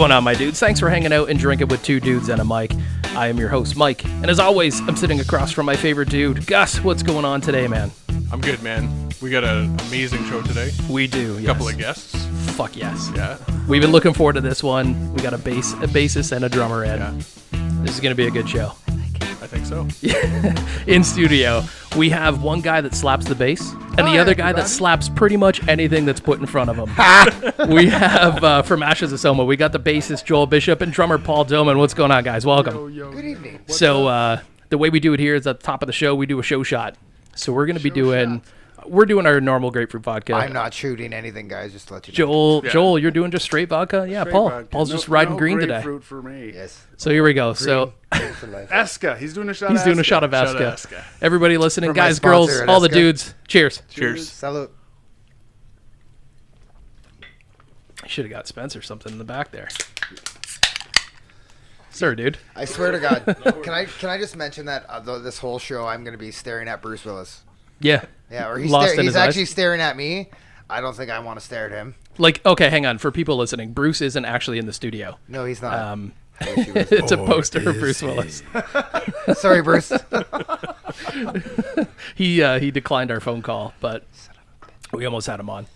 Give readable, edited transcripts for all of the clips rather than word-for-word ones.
going on, my dudes? Thanks for hanging out and drinking with two dudes and a mic. I am your host, Mike, and as always, I'm sitting across from my favorite dude, Gus. What's going on today, man? I'm good, man. We got an amazing show today. We do, yes. A couple of guests. Fuck yes. Yeah. We've been looking forward to this one. We got a bassist and a drummer in. Yeah. This is going to be a good show. I think so. In studio, we have one guy that slaps the bass, and the other guy that slaps pretty much anything that's put in front of him. We have, from Ashes of Soma, we got the bassist Joel Bisho and drummer Paul Doman. What's going on, guys? Welcome. Yo. Good evening. So the way we do it here is at the top of the show, we do a show shot. So we're going to be doing... We're doing our normal grapefruit vodka. I'm not shooting anything, guys. Just to let you know. Joel, you're doing just straight vodka? Yeah, Straight Paul. vodka. Paul's just riding green today. Grapefruit for me. Yes. So here we go. So For life. Eska. He's doing a shot. he's of doing a Eska. shot of Shout out Eska. Eska. Everybody listening, For my guys, girls, sponsor at all the Eska. dudes, cheers. Cheers. Salute. I should have got Spencer something in the back there. Sir, dude. I swear to God. Can I just mention that this whole show I'm going to be staring at Bruce Willis. Yeah. Yeah, or Lost in he's his actually eyes. staring at me. I don't think I want to stare at him. Like, okay, hang on. For people listening, Bruce isn't actually in the studio. No, he's not. I wish he was. It's a poster of Bruce Willis. Sorry, Bruce. He declined our phone call, but we almost had him on.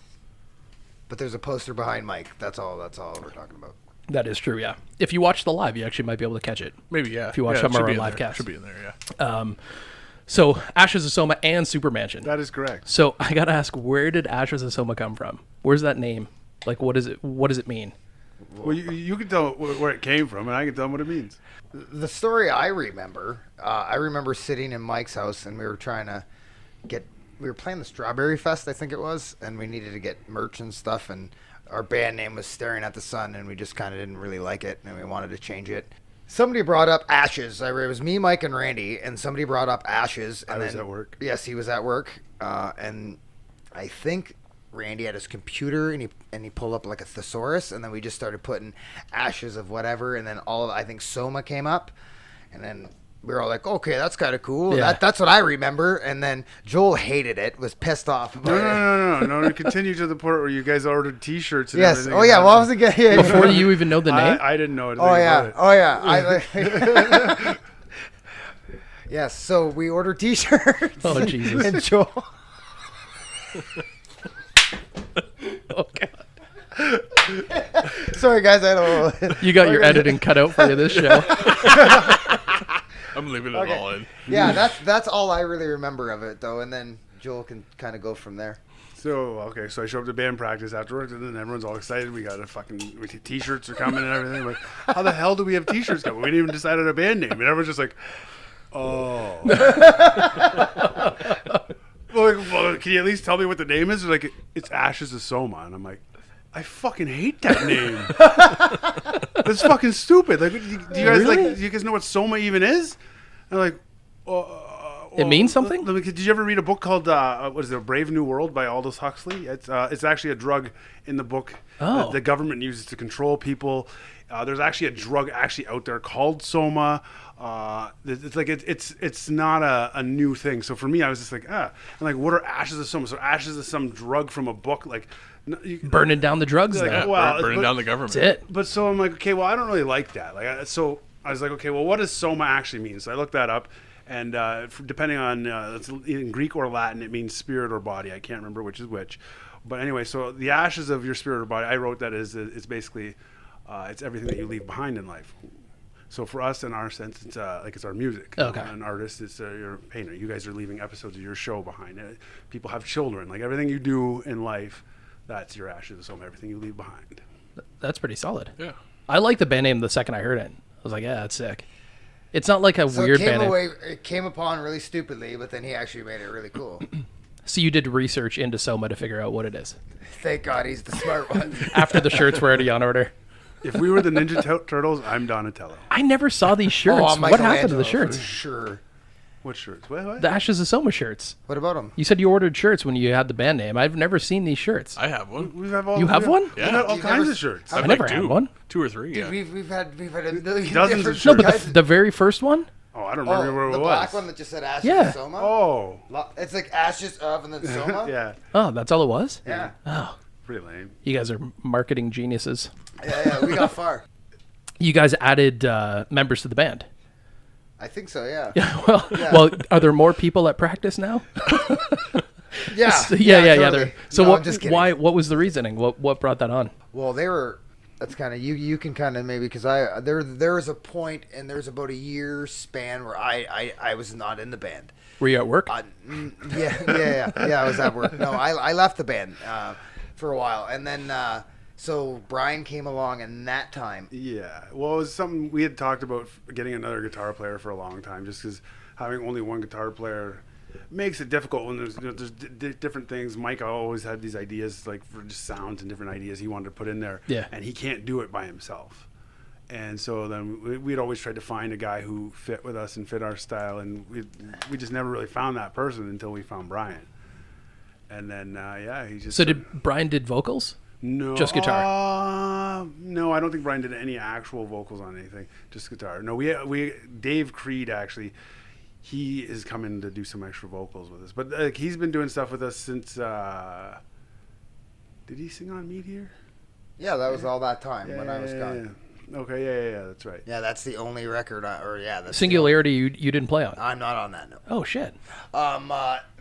But there's a poster behind Mike. That's all we're talking about. That is true, yeah. If you watch the live, you actually might be able to catch it. Maybe, yeah. If you watch yeah, some of should our be in live there. casts. Should be in there, yeah. So, Ashes of Soma and Supermansion. That is correct. So, I gotta ask, where did Ashes of Soma come from? Where's that name? Like, what does it mean? Well, you can tell where it came from, and I can tell them what it means. The story I remember sitting in Mike's house, and we were playing the Strawberry Fest, I think it was, and we needed to get merch and stuff, and our band name was Staring at the Sun, and we just kind of didn't really like it, and we wanted to change it. Somebody brought up Ashes. It was me, Mike, and Randy, and somebody brought up Ashes. And I was at work. Yes, he was at work, and I think Randy had his computer, and he pulled up like a thesaurus, and then we just started putting Ashes of whatever, and then I think Soma came up, and then we were all like, okay, that's kind of cool. Yeah. That's what I remember. And then Joel hated it, was pissed off about it. No. To continue to the point where you guys ordered T-shirts and Yes. everything. Oh, yeah. Well, I was again. Yeah, Before you even know the name? I didn't know anything Oh, about yeah. it. Oh, yeah. Yes. So we ordered T-shirts. Oh, Jesus. And Joel. Oh, God. Sorry, guys. I don't know. You got your editing cut out for you this show. I'm leaving it all in. Yeah, that's all I really remember of it, though. And then Joel can kind of go from there. So I show up to band practice afterwards, and then everyone's all excited. We got T-shirts are coming and everything. Like, how the hell do we have T-shirts coming? We didn't even decide on a band name, and everyone's just like, oh. well, can you at least tell me what the name is? They're like, it's Ashes of Soma, and I'm like, I fucking hate that name. That's fucking stupid. Like, do you guys know what Soma even is? And I'm like, It means something? Did you ever read a book called what is it, Brave New World by Aldous Huxley? It's actually a drug in the book that the government uses to control people. There's actually a drug out there called Soma. It's not a new thing. So for me, I was just like, I'm like, what are Ashes of Soma? So Ashes is some drug from a book, like Burning down the drugs, like, then. well, Burning down the government. That's it. But so I'm like, okay, well, I don't really like that. So I was like, okay, well, what does Soma actually mean? So I looked that up, and depending on it's in Greek or Latin, it means spirit or body. I can't remember which is which. But anyway, so the ashes of your spirit or body, I wrote that as it's basically it's everything that you leave behind in life. So for us, in our sense, it's it's our music. Okay. An artist is your painter. You guys are leaving episodes of your show behind. People have children. Like everything you do in life, that's your Ashes of Soma. Everything you leave behind. That's pretty solid. Yeah. I like the band name the second I heard it. I was like, yeah, that's sick. It's not like a weird band name. It came upon really stupidly, but then he actually made it really cool. So you did research into Soma to figure out what it is. Thank God he's the smart one. After the shirts were already on order. If we were the Ninja Turtles, I'm Donatello. I never saw these shirts. Oh, What happened to the Michelangelo, shirts? for sure. What shirts? What? The Ashes of Soma shirts. What about him? You said you ordered shirts when you had the band name. I've never seen these shirts. I have one. We have all, You have one? We have all You've kinds never- of shirts. I've I've never like had two. one. 2 or 3, Dude, yeah. we've had a million Dozens of different shirts. No, but kinds the very first one? Oh, I don't remember where it the was. black one that just said Ashes Yeah. of Soma? Oh. It's like Ashes of and then Soma? Yeah. Oh, that's all it was? Yeah. Oh, Pretty lame. you guys are marketing geniuses. Yeah, we got far. You guys added members to the band. I think so. Yeah. Well, are there more people at practice now? Yeah. Yeah. Totally. So No, what? I'm just kidding. Why? What was the reasoning? What brought that on? Well, they were. That's kind of you can kind of maybe because there was a point and there's about a year span where I was not in the band. Were you at work? Yeah. I was at work. No, I left the band for a while, and then so Brian came along, and that time. Yeah, well, it was something we had talked about getting another guitar player for a long time, just because having only one guitar player makes it difficult when there's different things. Mike always had these ideas like for just sounds and different ideas he wanted to put in there, and he can't do it by himself. And so then we'd always tried to find a guy who fit with us and fit our style, and we just never really found that person until we found Brian. And then he just. So Brian did vocals? No, just guitar. No, I don't think Brian did any actual vocals on anything. Just guitar. No, we Dave Creed actually. He is coming to do some extra vocals with us, but he's been doing stuff with us since. Did he sing on Meteor? Yeah, that was all that time when I was gone. Okay, yeah, that's right. Yeah, that's the only record. That's Singularity you didn't play on. I'm not on that. No. Oh shit.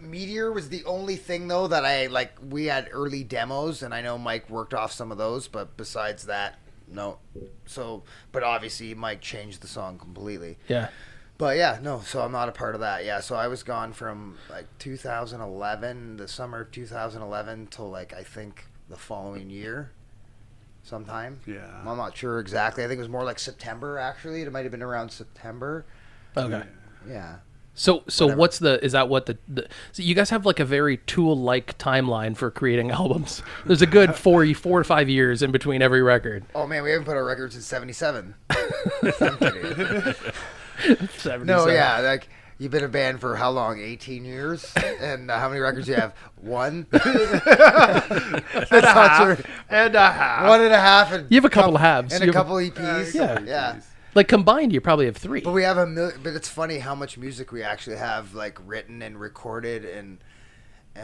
Meteor was the only thing though that I like. We had early demos, and I know Mike worked off some of those, but besides that, no. So, but obviously Mike changed the song completely. Yeah. But yeah, no. So I'm not a part of that. Yeah. So I was gone from like 2011, the summer of 2011, till like I think the following year. Sometime. Yeah. I'm not sure exactly. I think it was more like September, actually. It might have been around September. Okay. Yeah. So is that what the so you guys have like a very Tool-like timeline for creating albums. There's a good 4 to 5 years in between every record. Oh man, we haven't put out records since 77. I'm kidding. 77. No, yeah, like you've been a band for how long? 18 years? And how many records do you have? One? That's not true. And a half. 1.5. And You have a couple of halves. And You a have couple EPs. Yeah. Like combined, you probably have 3. But we have but it's funny how much music we actually have like written and recorded and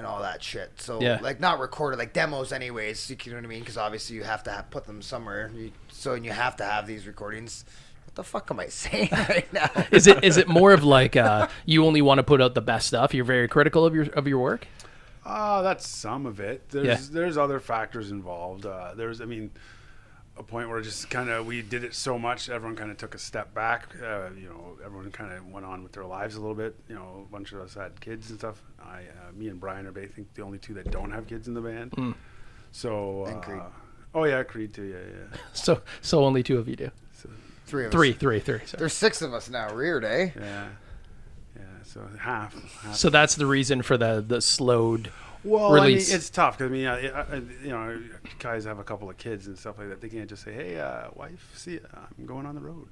all that shit. So like not recorded, like demos anyways, you know what I mean? Because obviously you have to put them somewhere. You have to have these recordings. What the fuck am I saying right now? Is it more of like you only want to put out the best stuff? You're very critical of your work? That's some of it. There's other factors involved. A point where just kind of we did it so much, everyone kind of took a step back. Everyone kind of went on with their lives a little bit. A bunch of us had kids and stuff. Me and Brian are, I think, the only two that don't have kids in the band. So, and Creed. Oh yeah, Creed too. Yeah. So only 2 of you do. So 3 of us. Three. Sorry. There's 6 of us now. Weird, eh? Yeah. So half. So that's the reason for the slowed. Well, release. It's tough because guys have a couple of kids and stuff like that. They can't just say, "Hey, wife, see, I'm going on the road."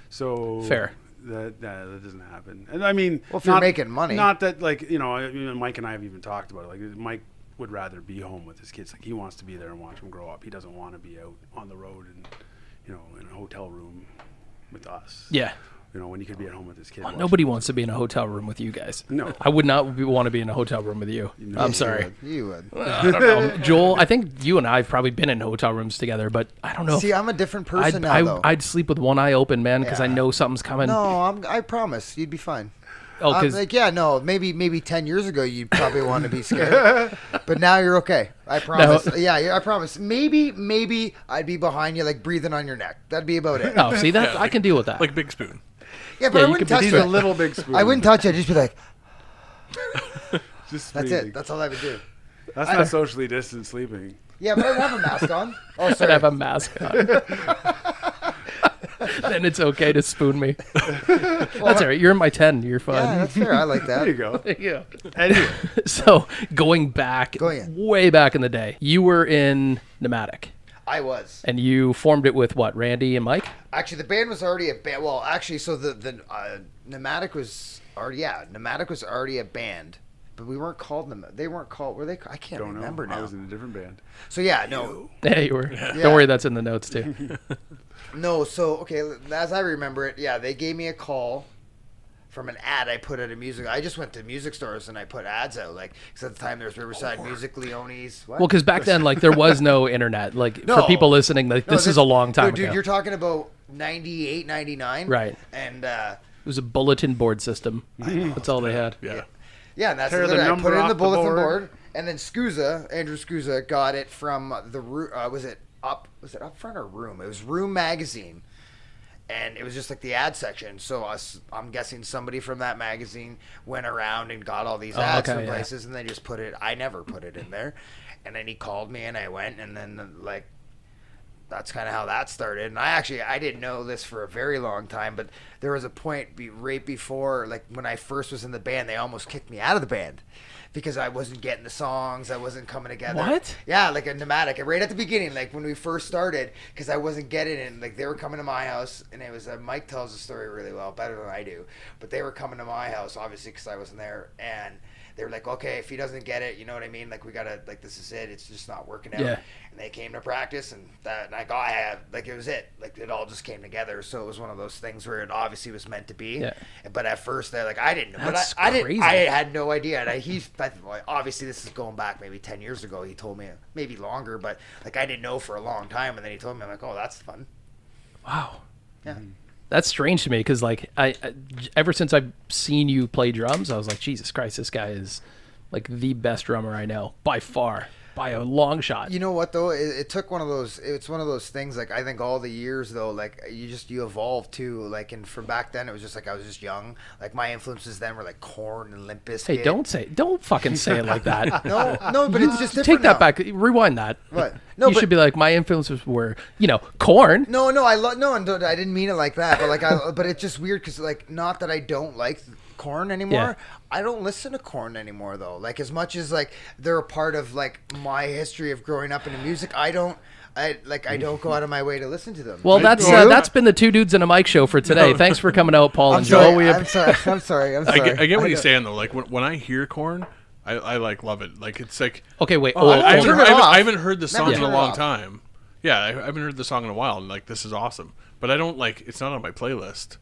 So fair. That doesn't happen. And well, if you're making money, not that Mike and I have even talked about it. Like Mike would rather be home with his kids. Like he wants to be there and watch them grow up. He doesn't want to be out on the road and in a hotel room with us. Yeah. When he could be at home with his kids. Well, nobody wants to be in a hotel room with you guys. No. I would not want to be in a hotel room with you. I'm sorry. You would. I don't know. Joel, I think you and I have probably been in hotel rooms together, but I don't know. See, I'm a different person now, though. I'd sleep with one eye open, man, because I know something's coming. No, I promise. You'd be fine. Oh, because maybe 10 years ago you'd probably want to be scared, but now you're okay. I promise. No. Yeah, I promise. Maybe I'd be behind you, like breathing on your neck. That'd be about it. Oh, see that I can deal with that. Like Big Spoon. Yeah, but I wouldn't touch it. He's a little big spoon. I wouldn't touch it. I'd just be like, just that's it. That's all I would do. That's not socially distant sleeping. Yeah, but I'd have a mask on. Oh, sorry. I'd have a mask on. Then it's okay to spoon me. That's all right. You're in my 10. You're fine. Yeah, that's fair. I like that. There you go. Yeah. Anyway. So going way back in the day, you were in Pneumatic. I was. And you formed it with what, Randy and Mike? Actually, the band was already a band. Well, actually, so the Pneumatic was already a band, but we weren't called them. They weren't called. Were they? I can't remember now. I was in a different band. So yeah, no. Yeah, you were. Yeah. Don't worry, that's in the notes too. No, so okay, as I remember it, yeah, they gave me a call. from an ad I put at a music. I just went to music stores and I put ads out, like, because at the time there's Riverside Music, Leone's. What? Well, because back then, like, there was no internet. Like, No. for people listening, like, this is a long time dude, ago. you're talking about 98, 99. Right. And It was a bulletin board system. That's all they had. Yeah. yeah, and that's Tear the literally, I put number it in off the the bulletin board. board, and then Andrew Scusa got it from the was it Up Front or Room? It was Room magazine. And it was just like the ad section. So I'm guessing somebody from that magazine went around and got all these ads from places, and they just put it. I never put it in there. And then he called me, and I went, and then like that's kind of how that started. And I didn't know this for a very long time, but there was a point right before, like when I first was in the band, they almost kicked me out of the band. Because I wasn't getting the songs, I wasn't coming together. What? Yeah, like a Pneumatic. Right at the beginning, like when we first started, because I wasn't getting it. Like they were coming to my house, and it was Mike tells the story really well, better than I do. But they were coming to my house, obviously, because I wasn't there, and they were like, okay, if he doesn't get it, you know what I mean? Like we gotta, like this is it. It's just not working out. Yeah. And they came to practice, and I had like it was it. Like it all just came together. So it was one of those things where it obviously was meant to be. Yeah. But at first, I didn't know. That's But I crazy. didn't. I had no idea. And obviously this is going back maybe 10 years ago. He told me, maybe longer, but like I didn't know for a long time. And then he told me, I'm like, oh, that's fun. Wow. Yeah. That's strange to me because, like, I ever since I've seen you play drums, I was like, Jesus Christ, this guy is like the best drummer I know by far, by a long shot. You know what though? It took one of those. It's one of those things. Like I think all the years though, like you evolve too. Like and from back then, it was just like I was just young. Like my influences then were like Korn and Limp Bizkit. Hey, don't fucking say it like that. No, but it's just different Take that now. back. Rewind that. What? No, you but- should be like, my influences were, Korn. No, I didn't mean it like that. But like but it's just weird because like not that I don't like Korn anymore. Yeah. I don't listen to Korn anymore though. Like as much as like they're a part of like my history of growing up into music, I don't go out of my way to listen to them. Well, that's been the Two Dudes and a Mic show for today. Thanks for coming out, Paul and Joe. I'm sorry. I get what he's saying though. Like when I hear Korn, I like love it. Like it's like Okay, wait. I haven't heard the song Never in a turn it long off. time. Yeah, I haven't heard the song in a while, and like this is awesome. But I don't like it's not on my playlist.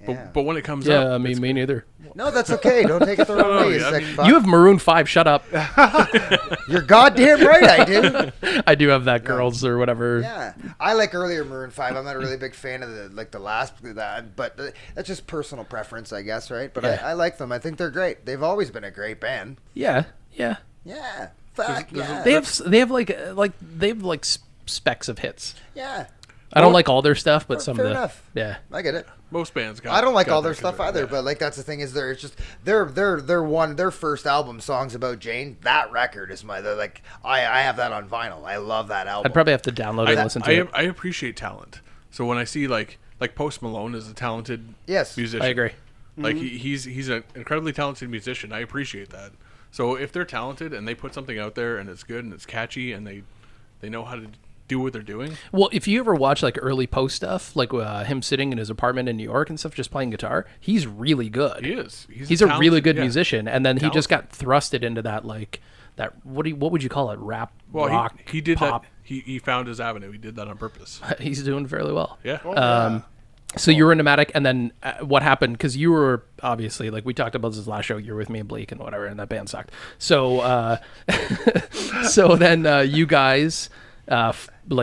Yeah. But when it comes Yeah, up, I mean, me neither. No, that's okay. Don't take it the wrong way. You I sick mean- fuck. You have Maroon 5. Shut up. You're goddamn right, I do. I do have that, girls or whatever. Yeah, I like earlier Maroon 5. I'm not a really big fan of the last, but that's just personal preference, I guess, right? But Yeah. I like them. I think they're great. They've always been a great band. Yeah. Yeah, fuck yeah. They have like specks of hits. Yeah, I don't like all their stuff, but some fair of the enough. yeah. I get it. most bands got. I don't like got all their that stuff kind of- either, yeah. but like that's the thing is their first album, Songs About Jane. That record is I have that on vinyl. I love that album. I'd probably have to download it and listen to it. I appreciate talent. So when I see like Post Malone is a talented Yes. musician. I agree. Like he's an incredibly talented musician. I appreciate that. So if they're talented and they put something out there and it's good and it's catchy and they know how to do what they're doing. Well, if you ever watch like early Post stuff, like him sitting in his apartment in New York and stuff, just playing guitar, he's really good. He is. He's a really talented- good yeah. musician, and then he just got thrusted into that what would you call it? Rap, Well, rock, he did pop. that. He found his avenue. He did that on purpose. He's doing fairly well. Yeah. So you were in Pneumatic, and then what happened? Because you were obviously, like we talked about this last show, you were with me and Blake and whatever, and that band sucked. So, so then you guys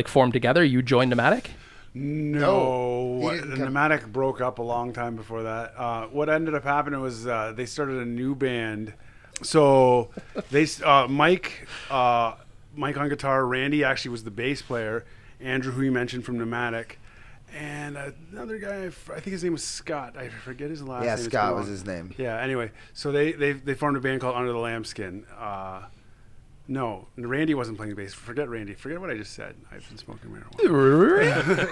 formed together. You joined Pneumatic. No, he The didn't come- Pneumatic broke up a long time before that. What ended up happening was they started a new band. So they Mike on guitar, Randy actually was the bass player, Andrew, who you mentioned from Pneumatic, and another guy, I think his name was Scott. I forget his last name. Yeah, It's Scott been was long. his name. Yeah. Anyway, so they formed a band called Under the Lambskin. No, Randy wasn't playing bass. Forget Randy. Forget what I just said. I've been smoking marijuana.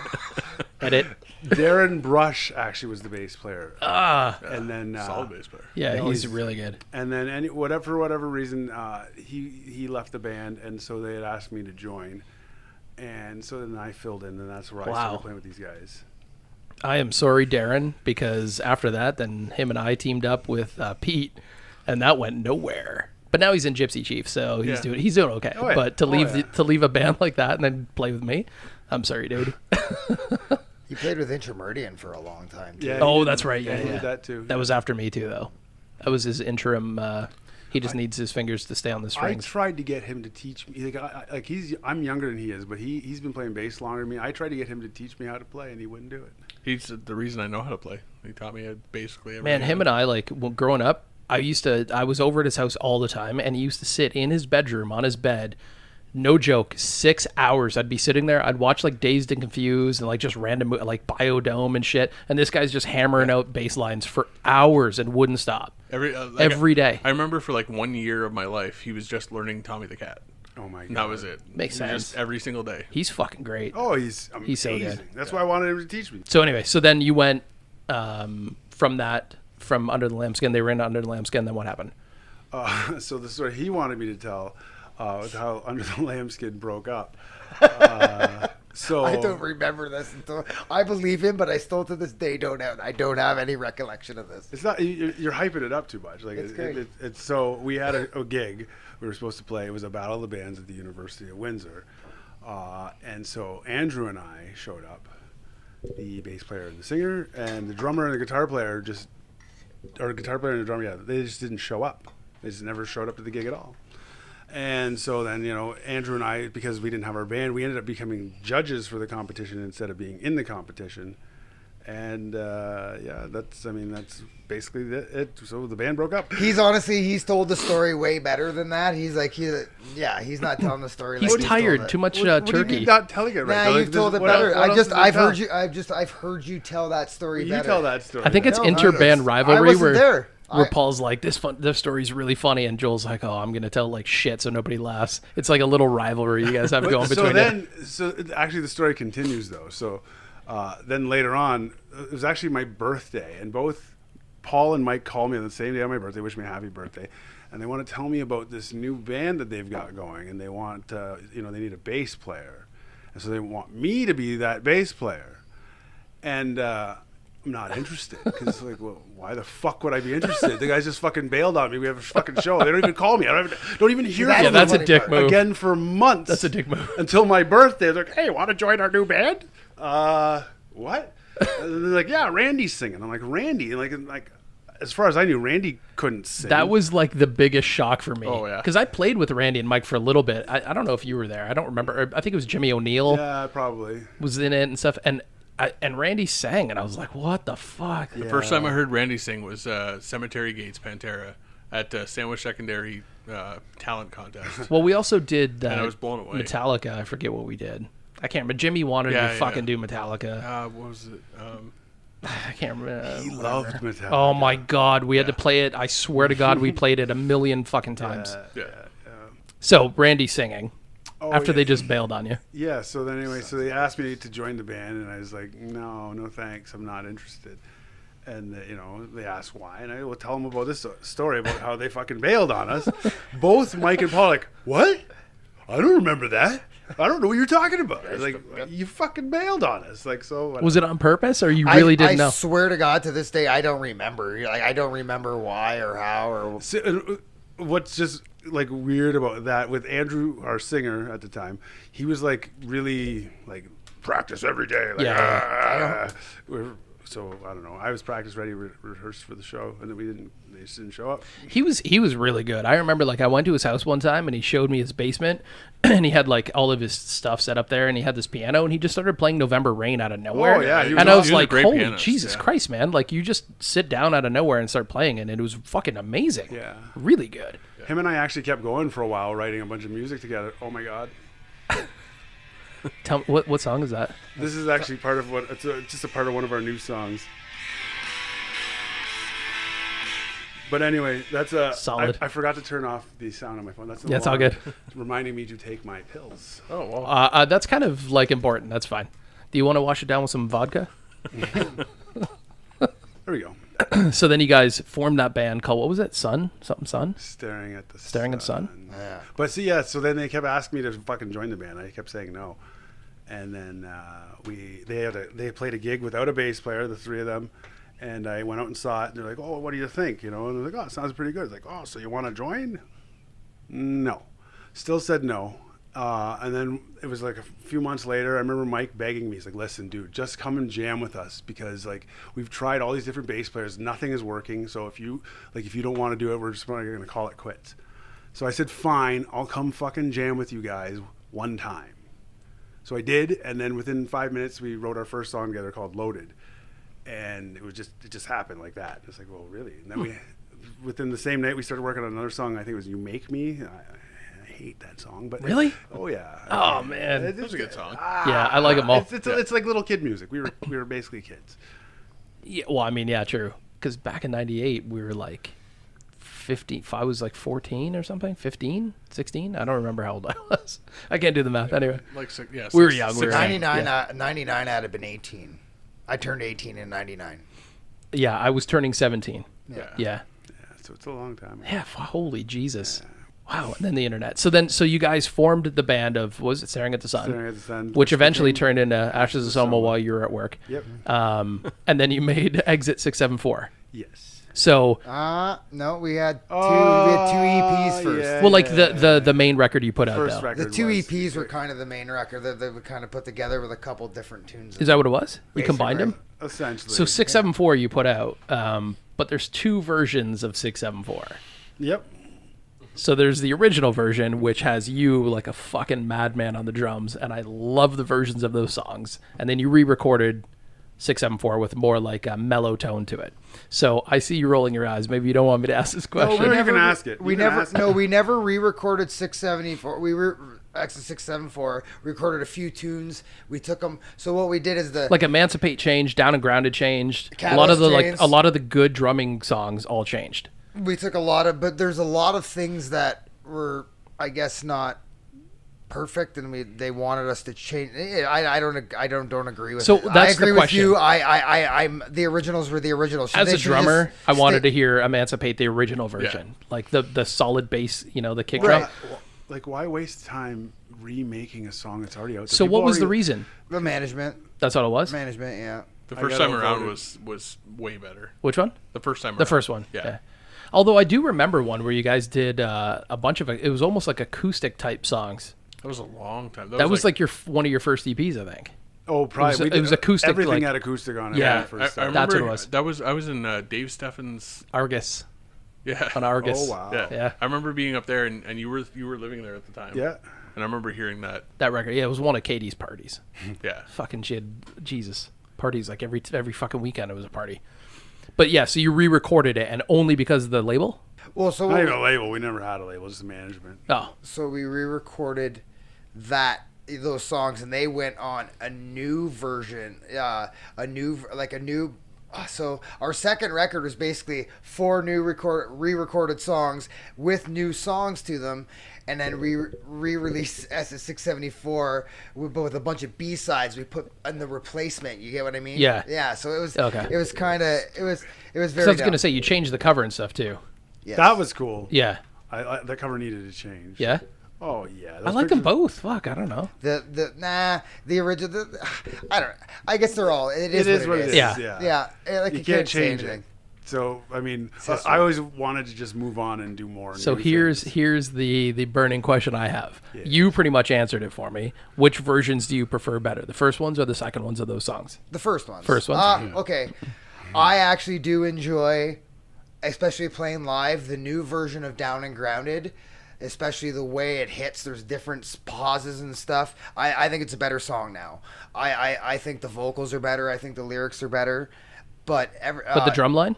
Edit. Darren Brush actually was the bass player. And then Solid bass player. Yeah, No, he's really good. And then for whatever reason, he left the band, and so they had asked me to join, and so then I filled in, and that's where I Wow. started playing with these guys. I am sorry, Darren, because after that, then him and I teamed up with Pete, and that went nowhere. But now he's in Gypsy Chief, so he's Yeah. doing okay. Oh, yeah. But to Oh, leave yeah. to leave a band like that and then play with me, I'm sorry, dude. You played with Intermeridian for a long time, too. Yeah. Oh, that's right. Yeah, Yeah, he yeah. did that too. That was after me too, though. That was his interim. He just needs his fingers to stay on the I strings. tried to get him to teach me. I'm younger than he is, but he's been playing bass longer than me. I tried to get him to teach me how to play, and he wouldn't do it. He's the reason I know how to play. He taught me basically everything. Man, him and I, like, growing up, I was over at his house all the time, and he used to sit in his bedroom on his bed. No joke, 6 hours. I'd be sitting there. I'd watch like Dazed and Confused and like just random like Biodome and shit. And this guy's just hammering out bass lines for hours and wouldn't stop. Every day. I remember for like 1 year of my life, he was just learning Tommy the Cat. Oh my god, And that was it. Makes It was sense. Just every single day. He's fucking great. Oh, he's amazing. He's so good. That's why I wanted him to teach me. So anyway, so then you went from Under the Lambskin. They were in Under the Lambskin. Then what happened? So the story he wanted me to tell was how Under the Lambskin broke up. So I don't remember this. I believe him, but I still to this day don't have any recollection of this. It's not you're hyping it up too much. Like It's great. it's so we had a gig we were supposed to play. It was a battle of the bands at the University of Windsor, and so Andrew and I showed up, the bass player and the singer, and the drummer and the guitar player or guitar player and the drummer. Yeah, they just didn't show up. They just never showed up to the gig at all. And so then, Andrew and I, because we didn't have our band, we ended up becoming judges for the competition instead of being in the competition. And that's basically it. So the band broke up. He's told the story way better than that. He's not telling the story. He's like tired. told it. Too much What do you turkey. mean not telling it right? Nah, Like, you've told it what better. else is there to tell? I've heard you tell that story You better. tell that story. I think it's No, inter-band I rivalry wasn't where there. Paul's like, this story's really funny, and Joel's like, oh, I'm gonna tell like shit so nobody laughs. It's like a little rivalry you guys have going between you. So actually the story continues though. So then later on, it was actually my birthday, and both Paul and Mike called me on the same day on my birthday, wish me a happy birthday, and they want to tell me about this new band that they've got going, and they want they need a bass player, and so they want me to be that bass player, and I'm not interested because it's like, well, why the fuck would I be interested? The guys just fucking bailed on me. We have a fucking show. They don't even call me. I don't even hear from Yeah, them that's a dick move. again for months. That's a dick move. Until my birthday, they're like, hey, want to join our new band? What? And they're like, yeah, Randy's singing. I'm like, Randy? And like, as far as I knew, Randy couldn't sing. That was like the biggest shock for me. Oh, yeah. Because I played with Randy and Mike for a little bit. I don't know if you were there. I don't remember. I think it was Jimmy O'Neill Yeah, probably. was in it and stuff. And Randy sang, and I was like, what the fuck? The first time I heard Randy sing was Cemetery Gates Pantera at Sandwich Secondary Talent Contest. Well, we also did And I was blown away. Metallica. I forget what we did. I can't remember. Jimmy wanted to fucking do Metallica. What was it? I can't remember. He loved Metallica. Oh my God, we had to play it. I swear to God, we played it a million fucking times. Yeah. So Randy singing after yeah. they just bailed on you. Yeah, so then anyway, so they asked me to join the band, and I was like, no thanks, I'm not interested. And they asked why, and I will tell them about this story about how they fucking bailed on us. Both Mike and Paul are like, what? I don't remember that. I don't know what you're talking about. I was like, you fucking bailed on us. Like, so whatever. Was it on purpose, or you really didn't know? I swear to God, to this day, I don't remember. Like, I don't remember why or how or. So, what's just like weird about that with Andrew, our singer at the time, he was like really like practice every day. Like, Yeah. So I don't know. I was practice ready, rehearsed for the show, and then they just didn't show up. He was really good. I remember like I went to his house one time and he showed me his basement and he had like all of his stuff set up there and he had this piano and he just started playing November Rain out of nowhere. Oh, yeah, he was and I was he was a like, great holy pianist, Jesus yeah. Christ, man. Like you just sit down out of nowhere and start playing it and it was fucking amazing. Yeah. Really good. Him and I actually kept going for a while, writing a bunch of music together. Oh my God. Tell me, what song is that? This is actually part of just a part of one of our new songs. But anyway, that's Solid. I forgot to turn off the sound on my phone. That's Yeah, it's all good. Reminding me to take my pills. Oh, well. That's kind of like important. That's fine. Do you want to wash it down with some vodka? There we go. So then you guys formed that band called, what was it? Sun? Something Sun? Staring at the sun? Yeah. But see, yeah. So then they kept asking me to fucking join the band. I kept saying no. And then they played a gig without a bass player, the three of them. And I went out and saw it, and they're like, "Oh, what do you think?" And they're like, "Oh, it sounds pretty good." It's like, "Oh, so you want to join?" No, still said no. And then it was like a few months later, I remember Mike begging me. He's like, listen, dude, just come and jam with us because like we've tried all these different bass players. Nothing is working. So if you don't want to do it, we're just going to call it quits. So I said, fine, I'll come fucking jam with you guys one time. So I did. And then within 5 minutes, we wrote our first song together called Loaded. And it just happened like that. It's like, well, really? And then within the same night, we started working on another song. I think it was You Make Me. I hate that song, but Really? Oh yeah. Oh man, It was a good song. yeah, I like them all. It's like little kid music. We were basically kids. Yeah, well, I mean, yeah, true. Because back in '98, we were like 15. I was like 14 or something. 15, 16. I don't remember how old I was. I can't do the math anyway. Like We were young. We were 99, young. 99 I'd have been 18. I turned 18 in 99. Yeah, I was turning 17. Yeah. Yeah. So it's a long time. Yeah. Holy Jesus. Wow. And then the internet. So you guys formed the band of, was it Staring at the Sun? Staring at the Sun. Which eventually turned into Ashes of Soma while you were at work. Yep. And then you made Exit 674. Yes. So, No, we had two EPs first. yeah. well, like the main record you put out, First though. record The two was- EPs were kind of the main record that we kind of put together with a couple different tunes. Is that what it was? You combined them? Essentially. So 674 you put out, but there's two versions of 674. Yep. So there's the original version, which has you like a fucking madman on the drums, and I love the versions of those songs. And then you re-recorded 674 with more like a mellow tone to it. So I see you rolling your eyes. Maybe you don't want me to ask this question. No, you can ask it. We never re-recorded 674. We were actually 674. Recorded a few tunes. We took them. So what we did is like Emancipate changed, Down and Grounded changed. Catalyst A lot of the changed. a lot of the good drumming songs all changed. we took a lot of, but there's a lot of things that were, I guess, not perfect, and they wanted us to change. I don't agree with. So it. that's I agree the with question. you. I'm the originals were the originals. As a drummer, I wanted to hear Emancipate, the original version, like the solid bass, the kick drum. Like, why waste time remaking a song that's already out there? So People what was the already- reason? the management. That's what it was. Management, yeah. The I first got time around outvoted. was way better. Which one? The first time around. The first one. Yeah. Although I do remember one where you guys did a bunch of it was almost like acoustic type songs. That was a long time. That was like one of your first EPs, I think. Oh, probably. It was acoustic, Everything like- had acoustic on it. Yeah. when it first started. That's what it remember was. I was in Dave Steffens. Argus. Yeah. On Argus. Oh, wow. Yeah. Yeah. I remember being up there, and you were living there at the time. Yeah. And I remember hearing that. That record. Yeah, it was one of Katie's parties. Yeah. Fucking she had Jesus parties like every fucking weekend. It was a party. But yeah, so you re-recorded it, and only because of the label. Well, so Not even a label. We never had a label. Just management. Oh, so we re-recorded those songs, and they went on a new version, so our second record was basically 4 new re-recorded songs with new songs to them, and then re-released as a 674 with a bunch of B-sides we put in the replacement. You get what I mean? Yeah. Yeah. So it was Okay. It was kind of it was very. so I was dumb. gonna say you changed the cover and stuff too. Yes. That was cool. Yeah. That cover needed to change. Yeah. Oh yeah. I like them both. Fuck, I don't know. The original. I guess they're all. It is what it is. Yeah. Yeah. Like You you can't say change anything. it. So I mean, history. I always wanted to just move on and do more. So new here's things. the burning question I have. Yeah. You pretty much answered it for me. Which versions do you prefer better, the first ones or the second ones of those songs? The first ones. First ones? Okay. I actually do enjoy, especially playing live, the new version of Down and Grounded, especially the way it hits. There's different pauses and stuff. I think it's a better song now. I think the vocals are better. I think the lyrics are better. But The drum line?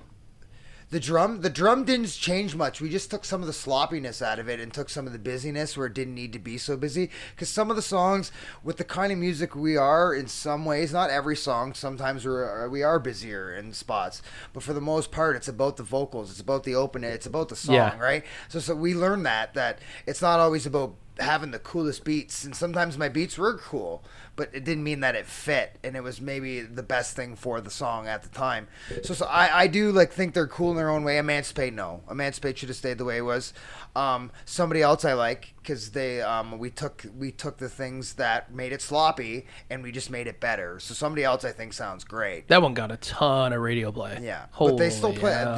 The drum didn't change much. We just took some of the sloppiness out of it and took some of the busyness where it didn't need to be so busy. Because some of the songs, with the kind of music we are, in some ways, not every song, sometimes we are busier in spots. But for the most part, it's about the vocals. It's about the opening. It's about the song, Yeah. right? So we learned that it's not always about having the coolest beats. And sometimes my beats were cool. but it didn't mean that it fit, and it was maybe the best thing for the song at the time. So I do like think they're cool in their own way. Emancipate, no. Emancipate should have stayed the way it was. Somebody else I like because they we took the things that made it sloppy and we just made it better. So Somebody Else I think sounds great. That one got a ton of radio play. Yeah, Holy but they still play. hell.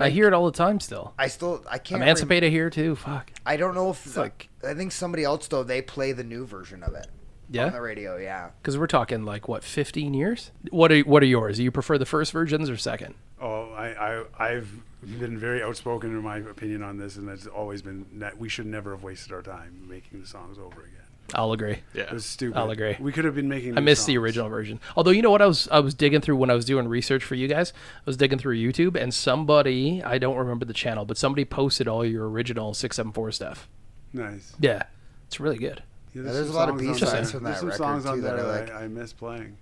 I hear it all the time still. I can't. Emancipate I hear too. Fuck. I don't know if I think Somebody Else though they play the new version of it. Yeah. On the radio, yeah. Because we're talking like what, 15 years? What are yours? Do you prefer the first versions or second? Oh, I've been very outspoken in my opinion on this, and it's always been that we should never have wasted our time making the songs over again. I'll agree. Yeah, It was stupid. I'll agree. We could have been making. I missed songs. the original version. Although, you know what, I was digging through when I was doing research for you guys. I was digging through YouTube, and somebody, I don't remember the channel, but somebody posted all your original 674 stuff. Nice. Yeah, it's really good. Yeah, There's a some lot of songs on B-sides there. from There's that some record songs on too there that I that like. I miss playing.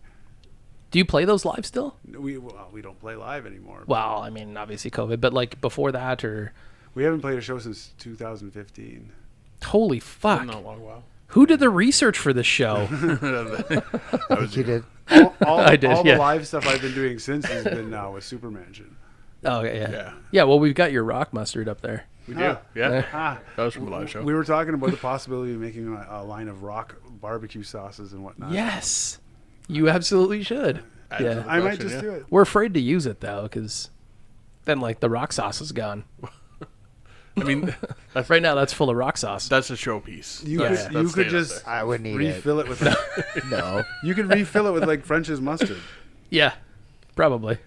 Do you play those live still? We don't play live anymore. Well, I mean, obviously COVID, but like before that, or We haven't played a show since 2015. holy fuck. Not a long while. Who did the research for this show? That was You did. I did, All yeah. the live stuff I've been doing since has been with Supermansion. Oh, yeah. Yeah. Yeah, well, we've got your rock mustard up there. We do. Yeah. Ah, That was from a live show. we were talking about the possibility of making a line of rock barbecue sauces and whatnot. Yes. You absolutely should. Add to Yeah. the I might collection, just yeah. do it. We're afraid to use it, though, because then, like, the rock sauce is gone. I mean, Right now, that's full of rock sauce. that's a showpiece. You Yeah. could, you could just I wouldn't eat refill it with. No. You could refill it with like French's mustard. Yeah, probably.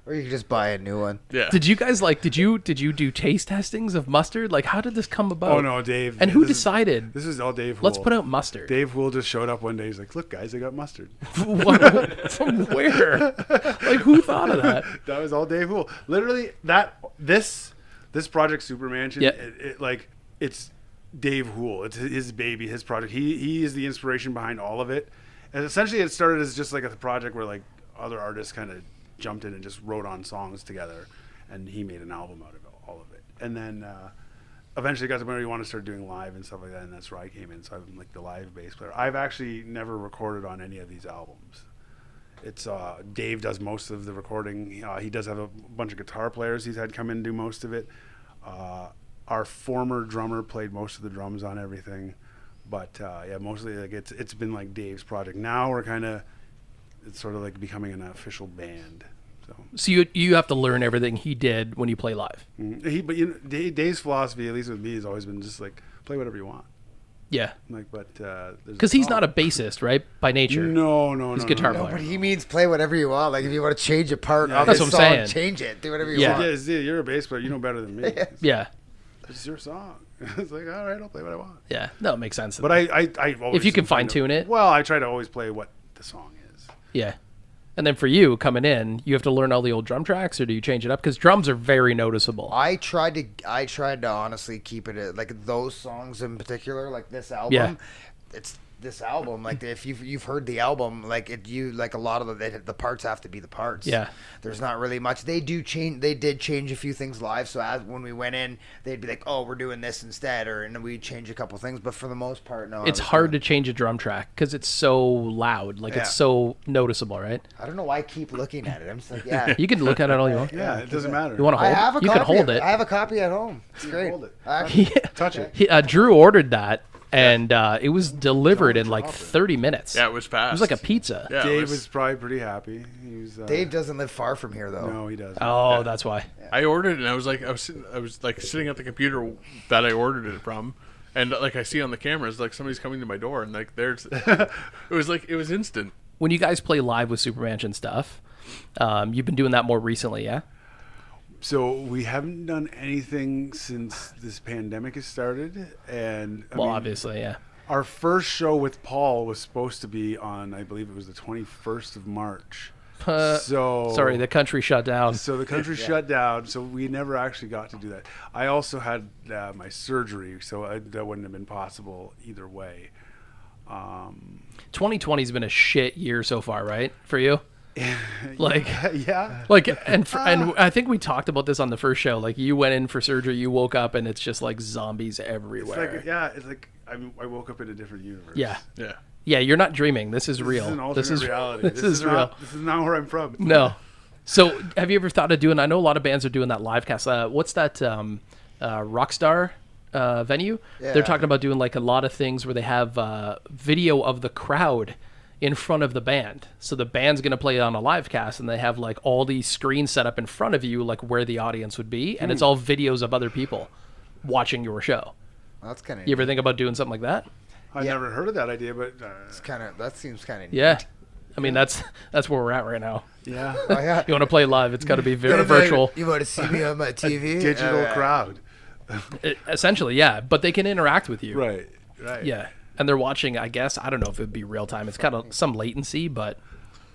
Or you could just buy a new one. Yeah. Did you guys, like, did you do taste testings of mustard? Like, how did this come about? Oh no, Dave! And who this is- decided? This is all Dave. Let's Hoole. put out mustard. Dave Hoole just showed up one day. He's like, "Look, guys, I got mustard." From where? Like, who thought of that? That was all Dave Hoole. Literally, this project Supermansion, Yeah. it's Dave Hoole. It's his baby, his project. He is the inspiration behind all of it. And essentially, it started as just like a project where like other artists kind of jumped in and just wrote on songs together, and he made an album out of all of it. And then eventually, got to where you want to start doing live and stuff like that, and that's where I came in. So I'm like the live bass player. I've actually never recorded on any of these albums. It's Dave does most of the recording. He does have a bunch of guitar players he's had come in and do most of it. Our former drummer played most of the drums on everything, but yeah, mostly like it's been like Dave's project. Now we're it's sort of like becoming an official band. So you have to learn everything he did when you play live. But you know, Dave's philosophy, at least with me, has always been just like play whatever you want. Yeah, Like, but because he's not a bassist, right? By nature. No, He's a no, guitar no, No, player. but he means play whatever you want. Like if you want to change a part Yeah. of That's the what song, I'm saying. change it. Do whatever you Yeah. want. Yeah, you're a bass player. You know better than me. Yeah, It's your song. It's like, all right, I'll play what I want. yeah. No, it makes sense. But I always If you can try to- fine-tune it. Well, I try to always play what the song is. Yeah. And then for you coming in, you have to learn all the old drum tracks, or do you change it up? Because drums are very noticeable. I tried to honestly keep it like those songs in particular, like this album. Yeah. It's this album. Like if you've heard the album, like a lot of the parts have to be the parts. Yeah. There's not really much. They did change a few things live. So when we went in, they'd be like, "Oh, we're doing this instead," and we'd change a couple things. But for the most part, no. It's hard to change a drum track because it's so loud. Like, Yeah. it's so noticeable, right? I don't know why I keep looking at it. I'm just like, yeah. You can look at it all you want. Yeah, it doesn't matter. You want to I hold have a it? You copy. can hold it. I have a copy at home. It's great. hold it. Actually, Touch it. Drew ordered that, and it was delivered in like 30 minutes. Yeah, it was fast. It was like a pizza. Yeah, it Dave was- was probably pretty happy. He was, Dave doesn't live far from here though. No, he doesn't. Oh, that's why. I ordered it, and I was like sitting at the computer that I ordered it from, and like I see on the cameras, like somebody's coming to my door, and like there's, it was instant. When you guys play live with Supermansion stuff, you've been doing that more recently, yeah? So we haven't done anything since this pandemic has started, and I Well, mean, obviously, yeah. our first show with Paul was supposed to be on, I believe it was the 21st of March. Sorry, the country shut down. So the country shut down, so we never actually got to do that. I also had my surgery, so that wouldn't have been possible either way. 2020's been a shit year so far, right? For you? Like, Yeah. like, and I think we talked about this on the first show. Like, you went in for surgery, you woke up, and it's just like zombies It's everywhere. like, it's like I woke up in a different universe. Yeah. Yeah, Yeah, you're not dreaming. This is real. This is an alternate reality. This is real. This is not where I'm from. No. So, have you ever thought of doing? I know a lot of bands are doing that live cast. What's that? Rockstar venue. Yeah. They're talking about doing like a lot of things where they have video of the crowd in front of the band. So the band's going to play on a live cast, and they have like all these screens set up in front of you, like where the audience would be, and it's all videos of other people watching your show. That's kind of. You ever think about doing something like that? I never heard of that idea, but It's kind of. That seems kind of. Yeah. I mean, that's where we're at right now. yeah, Oh, yeah. You want to play live, it's got to be very virtual. You want to see me on my TV? digital crowd. Essentially, yeah. But they can interact with you. Right. Yeah. And they're watching, I guess. I don't know if it'd be real time. It's kind of some latency, but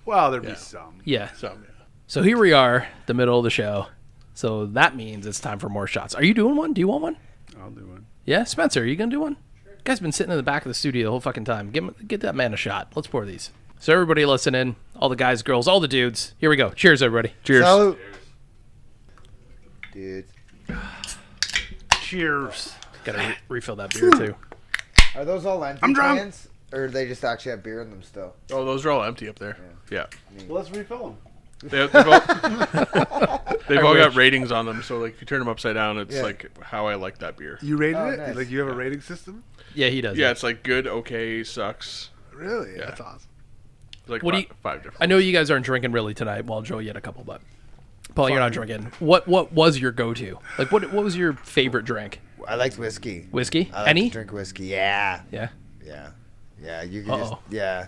Well, there'd be some. yeah. So, yeah. So here we are, the middle of the show. So that means it's time for more shots. Are you doing one? Do you want one? I'll do one. Yeah, Spencer, are you gonna do one? Guy's been sitting in the back of the studio the whole fucking time. Get that man a shot. Let's pour these. So everybody listening, all the guys, girls, all the dudes. Here we go. Cheers, everybody. Cheers. Salute. Dude. Cheers. Gotta refill that beer too. Are those all empty I'm drunk. cans? Or do they just actually have beer in them still? Oh, those are all empty up there. Yeah. Well, let's refill them. They've all got ratings on them, so like if you turn them upside down, it's like how I like that beer. You rated Oh, it? nice. Like you have a rating system? Yeah, he does. Yeah, it's like good, okay, sucks. Really? Yeah. That's awesome. Like What do five different. I know you guys aren't drinking really tonight. Well, Joe, you had a couple, but Paul, you're not drinking. What was your go-to? Like, what was your favorite drink? I liked whiskey. Whiskey? I like Any? to drink whiskey. Yeah. Yeah. Yeah. Yeah. You can just. Uh-oh. Yeah.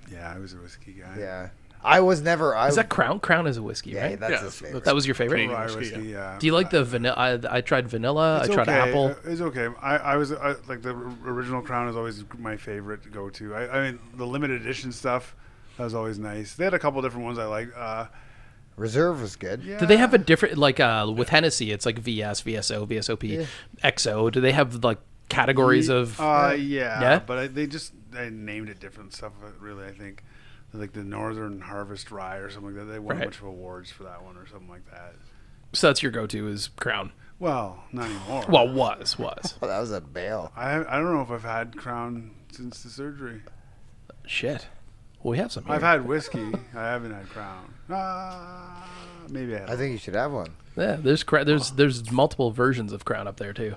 Yeah, I was a whiskey guy. Yeah. I was never. Is that Crown? Crown is a whiskey, Yeah, right? that's Yeah, his favorite. That was your favorite? Canadian Rye whiskey, whiskey, yeah. Do you like the vanilla? I tried vanilla. It's I tried okay. apple. It's okay. I was like the original Crown is always my favorite go to. I mean the limited edition stuff that was always nice. They had a couple different ones I like. Reserve was good. Yeah. Do they have a different with Hennessy? It's like VS, VSO, VSOP, XO. Do they have like categories of? Yeah, Yeah? but they named it different stuff. Really, I think like the Northern Harvest Rye or something like that. They won a Right. bunch of awards for that one or something like that. So that's your go-to is Crown. Well, not anymore. Well, was. Oh, that was a bail. I don't know if I've had Crown since the surgery. Shit. Well, we have some. Here. I've had whiskey. I haven't had Crown. Maybe I had. I think you should have one. Yeah, there's multiple versions of Crown up there too.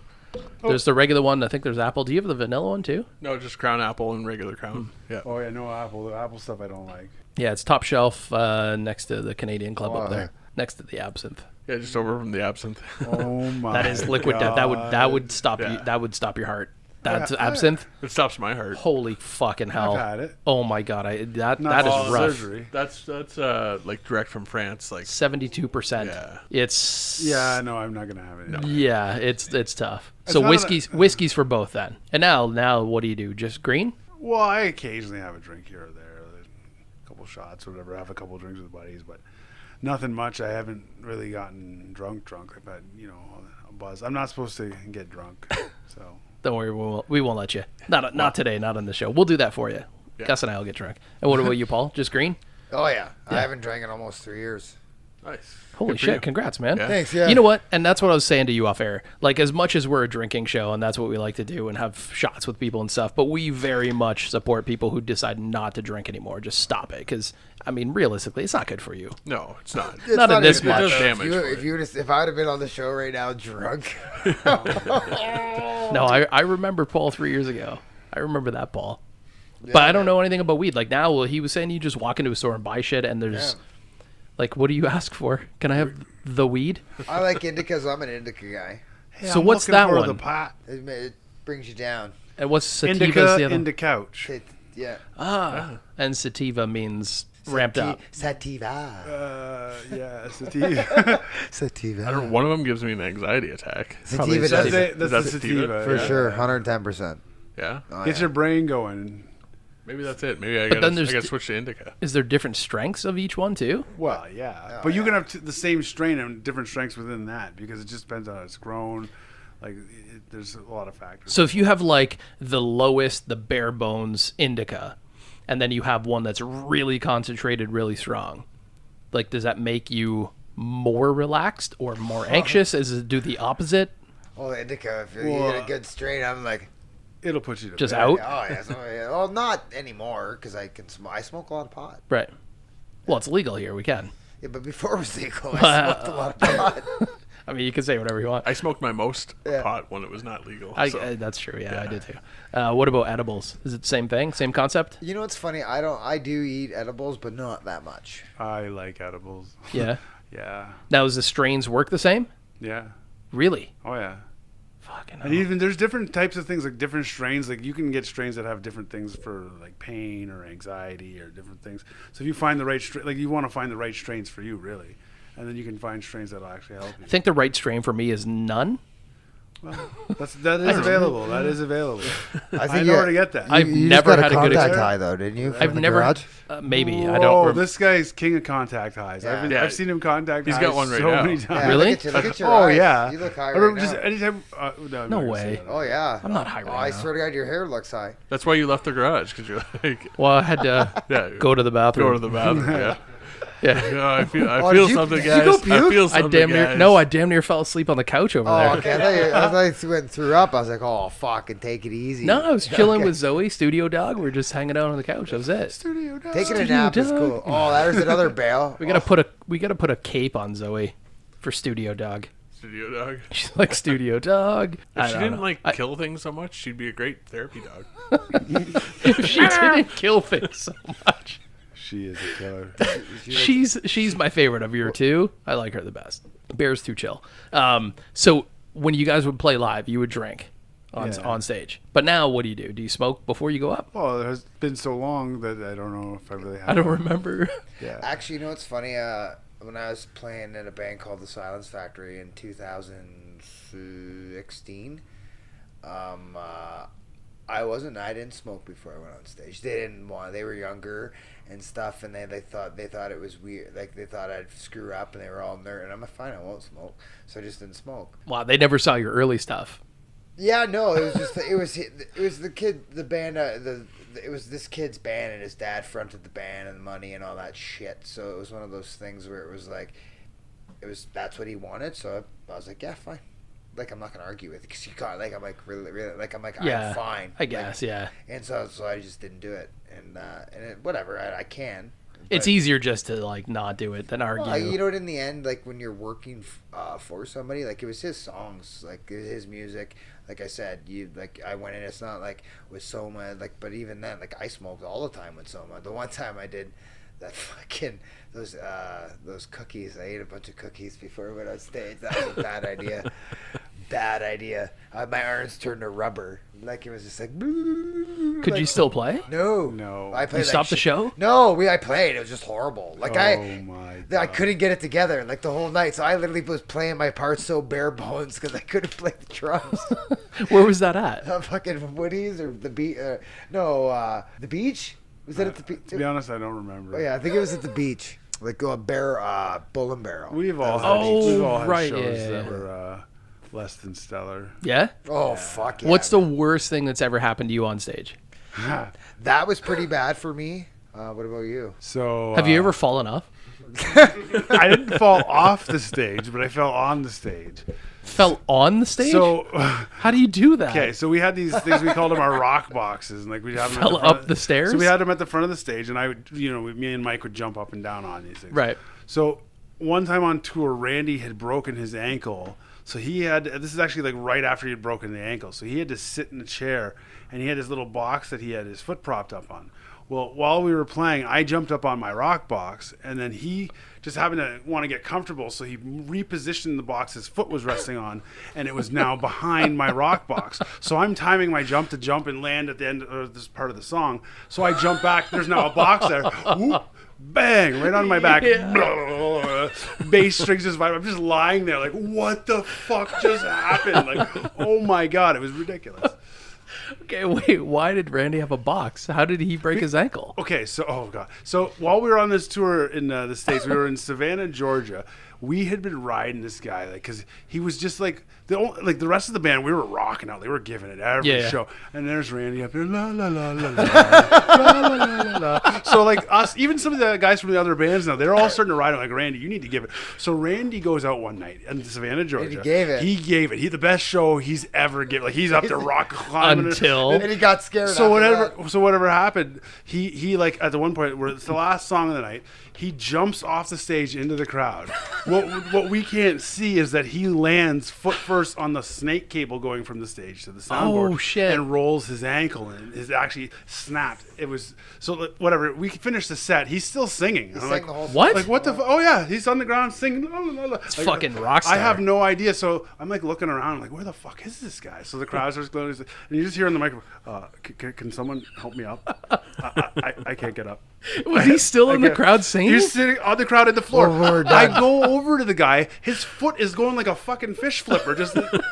There's the regular one. I think there's apple. Do you have the vanilla one too? No, just Crown Apple and regular Crown. Yeah. Oh yeah, no apple. The apple stuff I don't like. Yeah, it's top shelf next to the Canadian Club up Oh, there, next to the absinthe. Yeah, just over from the absinthe. Oh my. That is liquid death. That would stop you. Yeah. That would stop your heart. That's absinthe. It stops my heart. Holy fucking hell! I've had it. Oh my god, that Not is since rough. surgery. That's like direct from France. Like 72%. Yeah. It's Yeah, no, I'm not gonna have it. Yeah, it's tough. It's So not whiskey's for both then. And now what do you do? Just green? Well, I occasionally have a drink here or there, a couple shots or whatever. I have a couple drinks with buddies, but nothing much. I haven't really gotten drunk. I've had a buzz. I'm not supposed to get drunk, so. Don't worry, we won't let you. Not today, not on the show. We'll do that for you. Yeah. Gus and I will get drunk. And what about you, Paul? Just green? Oh yeah. I haven't drank in almost 3 years. nice. Holy Good for shit! you. Congrats, man. Yeah. Thanks. Yeah. You know what? And that's what I was saying to you off air. Like, as much as we're a drinking show, and that's what we like to do, and have shots with people and stuff, but we very much support people who decide not to drink anymore. Just stop it, because I mean, realistically, it's not good for you. No, it's not. It's not in this even good, much. though. Damage for If I would have been on the show right now drunk, No, I remember Paul 3 years ago. I remember that Paul. But I don't know anything about weed. Like now, well, he was saying you just walk into a store and buy shit, and there's like, what do you ask for? Can I have the weed? I like indicas. I'm an indica guy. Hey, So I'm what's looking that for one? The pot. It brings you down. And what's sativas Indica the other? into couch. Yeah. And sativa means ramped up. Sativa. Yeah, sativa. Sativa. I don't. One of them gives me an anxiety attack. Sativa Probably does sativa. it. That's that the sativa? sativa. For yeah. sure. 110%. Yeah. Oh, Gets yeah. your brain going. Maybe that's it. Maybe I then gotta there's switch to indica. Is there different strengths of each one too? Well, yeah. Oh, but you yeah. can have the same strain and different strengths within that because it just depends on how it's grown. Like, there's a lot of factors. So if you have like the lowest, the bare bones indica, and then you have one that's really concentrated, really strong, like does that make you more relaxed or more anxious? Does it do the opposite? Well, indica, if you get a good strain, I'm like, It'll put you to Just bed. out? Oh yeah. Well, not anymore because I smoke a lot of pot. Right. Well, it's legal here. We can. Yeah, but before it was legal, I smoked a lot of pot. I mean, you can say whatever you want. I smoked my most Yeah. pot when it was not legal. That's true. Yeah, I did too. What about edibles? Is it the same thing? Same concept? You know what's funny? I do eat edibles, but not that much. I like edibles. Yeah. Yeah. Now, does the strains work the same? Yeah. Really? Oh yeah. Fucking And hell. even there's different types of things, like different strains. Like you can get strains that have different things for like pain or anxiety or different things. So if you find the right strain, like you want to find the right strains for you, really, and then you can find strains that'll actually help you. I think the right strain for me is none. Well, that is available. That is available. I know where to get that. I've You never just got had a good contact experience. high though, didn't you? I've from the never. garage? Maybe I Whoa, don't. this guy's king of contact highs. Yeah. Yeah. I've seen him contact He's highs got one right so now. many times. Yeah, Really? Look at your Oh eyes. yeah. You look high I remember right just now. anytime. No, I'm No not gonna way. say that. Oh yeah. I'm not high Oh, right I now. swear to God, your hair looks high. That's why you left the garage, because you're like, Well, I had to yeah, go to the bathroom. go to the bathroom. Yeah. Yeah. Yeah, I feel Oh, feel did you- something, did you guys. go I puke? feel I something, damn near. guys. No, I damn near fell asleep on the couch over Oh, there. okay. I thought you went and threw up. I was like, oh, fucking take it easy. No, I was chilling Okay. with Zoe, Studio Dog. We were just hanging out on the couch. That was it. Taking a nap is Dog. cool. Oh, there's another bail. We gotta put a cape on Zoe for Studio Dog. Studio dog. She's like Studio Dog. If I she don't didn't know. like kill things so much, she'd be a great therapy dog. If she didn't kill things so much. She is a killer. She's my favorite of your two. I like her the best. Bear's too chill. So when you guys would play live, you would drink on Yeah. on stage. But now, what do? Do you smoke before you go up? Well, it has been so long that I don't know if I really have. I don't remember. Yeah. Actually, you know what's funny? When I was playing in a band called the Silence Factory in 2016, I didn't smoke before I went on stage. They didn't want. They were younger and stuff, and they thought it was weird. Like they thought I'd screw up, and they were all nerd. And I'm like, fine, I won't smoke. So I just didn't smoke. Wow, they never saw your early stuff. Yeah, no, it was just it was the kid, the band, it was this kid's band, and his dad fronted the band and the money and all that shit. So it was one of those things where it was like, that's what he wanted. So I was like, yeah, fine. Like I'm not gonna argue with it because you got like I'm like really like I'm like Yeah, I'm fine. I guess. Like, Yeah, and so I just didn't do it, and whatever I can. it's But- easier just to like not do it than argue. Well, you know what? In the end, like when you're working for somebody, like it was his songs, like it was his music. Like I said, I went in. It's not like with Soma, like, but even then, like I smoked all the time with Soma. The one time I did that fucking those cookies, I ate a bunch of cookies before I went on stage. That was a bad idea. Bad idea. My arms turned to rubber. Like it was just like. Could you still play? No. I played. You stopped the show? No, I played. It was just horrible. Like Oh my I God. couldn't get it together like the whole night. So I literally was playing my parts so bare bones because I couldn't play the drums. Where was that at? Fucking Woody's or the beach? The beach. Was that at the beach? To be honest, I don't remember. Oh yeah, I think it was at the beach. Like Bull and Barrel. We've all had right, shows yeah. that were less than stellar. Yeah. Oh fuck yeah. What's the worst thing that's ever happened to you on stage? That was pretty bad for me. What about you? So Have you ever fallen off? I didn't fall off the stage, but I fell on the stage. Fell on the stage? So How do you do that? okay, so we had these things we called them our rock boxes, and like we'd have them Fell at the front up the stairs? So we had them at the front of the stage, and I would, me and Mike would jump up and down on these things. Right. So one time on tour, Randy had broken his ankle. So he had, this is actually like right after he had broken the ankle. So he had to sit in a chair, and he had his little box that he had his foot propped up on. Well, while we were playing, I jumped up on my rock box, and then he just happened to want to get comfortable, so he repositioned the box his foot was resting on, and it was now behind my rock box. So I'm timing my jump to jump and land at the end of this part of the song. So I jump back. There's now a box there. Whoop, bang, right on my back. Bass strings just vibrate. I'm just lying there like, what the fuck just happened? Like, oh my God, it was ridiculous. Okay, wait. Why did Randy have a box? How did he break his ankle? Okay, so oh god, so while we were on this tour in the States, we were in Savannah, Georgia. we had been riding this guy because he was just like the rest of the band. We were rocking out. They were giving it every show. And there's Randy up there, la la la la la, la la la la. So like us, even some of the guys from the other bands now, they're all starting to ride. I'm like, Randy, you need to give it. So Randy goes out one night in Savannah, Georgia. And he gave it. He gave it. He the best show he's ever given. Like he's up there rock climbing Until And he got scared. so after whatever happened, he like at the one point where it's the last song of the night, he jumps off the stage into the crowd. What we can't see is that he lands foot first on the snake cable going from the stage to the soundboard. Oh, shit. And rolls his ankle and is actually snapped. It was so whatever. We finished the set. He's still singing. He I'm sang like, the whole What? like what the? Oh yeah, he's on the ground singing. La, la, la. It's fucking rock star. I have no idea. So I'm like looking around, like where the fuck is this guy? So the crowd starts going, and you just hear on the microphone, can someone help me up? I can't get up. Was he still in the crowd singing? He's sitting on the crowd at the floor. Oh, we're I done. go over to the guy. His foot is going like a fucking fish flipper.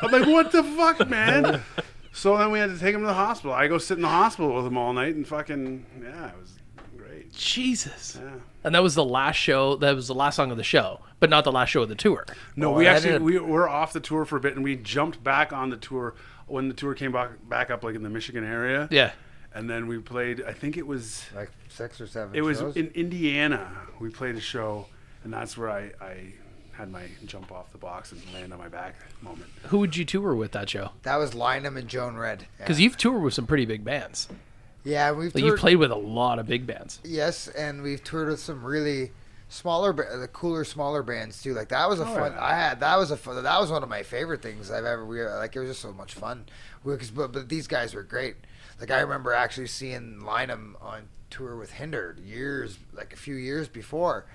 I'm like, what the fuck, man? So then we had to take him to the hospital. I go sit in the hospital with him all night and fucking, yeah, it was great. Jesus. Yeah. And that was the last show. That was the last song of the show, but not the last show of the tour. No, Oh, we I actually didn't- we were off the tour for a bit, and we jumped back on the tour when the tour came back up, like in the Michigan area. Yeah. And then we played. I think it was like 6 or 7 it was shows. in Indiana. We played a show, and that's where I had my jump off the box and land on my back moment. Who would you tour with that show? That was Lynham and Joan Red. Because you've toured with some pretty big bands. Yeah, we've Like toured. you've played with a lot of big bands. Yes, and we've toured with some really smaller, the cooler, smaller bands too. Like that was a fun. yeah. That was one of my favorite things I've ever. Like it was just so much fun. But these guys were great. Like I remember actually seeing Lynham on tour with Hinder a few years before,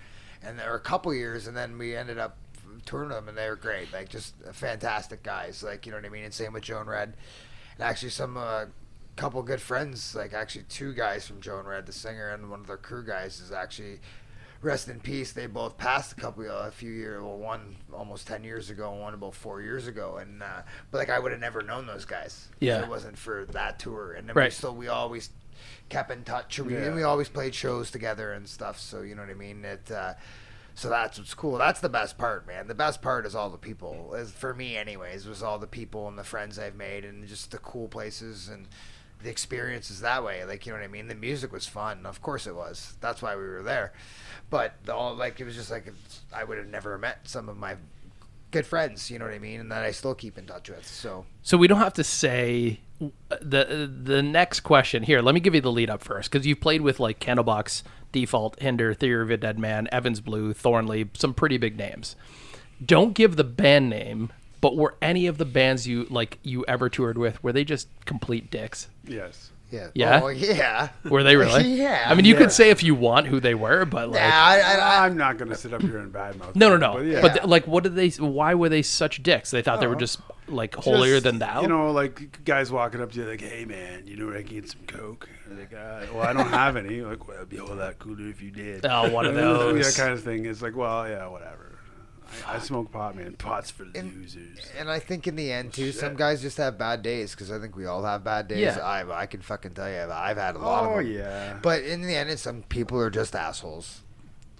and there were a couple years, and then we ended up touring them, and they were great. Like just fantastic guys. Like you know what I mean. And same with Joan Red, and actually some. Couple good friends, like actually 2 guys from Joan Red, the singer, and one of their crew guys is actually rest in peace. They both passed a few years. Well, one almost 10 years ago, and one about 4 years ago. And but like I would have never known those guys Yeah. if it wasn't for that tour. And then Right. we always kept in touch. And we always played shows together and stuff. So you know what I mean. So that's what's cool. That's the best part, man. The best part is all the people. For me, anyways, was all the people and the friends I've made, and just the cool places and the experiences that way. Like, you know what I mean? The music was fun. Of course it was. That's why we were there. But it was just like I would have never met some of my good friends, you know what I mean? And that I still keep in touch with. So we don't have to say the next question here. Let me give you the lead up first, because you've played with like Candlebox, Default, Hinder, Theory of a Dead Man, Evans Blue, Thornley, some pretty big names. Don't give the band name, but were any of the bands you ever toured with, were they just complete dicks? Yes. yeah. Yeah? Oh, yeah. Were they really? Yeah. I mean, you could say if you want who they were, but like, I'm not gonna sit up here and badmouth. no. But, yeah. But like, what did they? Why were they such dicks? They thought they were just like holier Just, than thou. You know, like guys walking up to you like, "Hey man, you know where I can get some coke?" And like, well, I don't have any. Like, well, it'd be a whole lot cooler if you did. Oh, one of those. That kind of thing. It's like, well, yeah, whatever. I smoke pot, man. Pot's for losers. And I think in the end, too, some guys just have bad days, because I think we all have bad days. Yeah. I can fucking tell you, I've had a lot of them. Yeah. But in the end, some people are just assholes.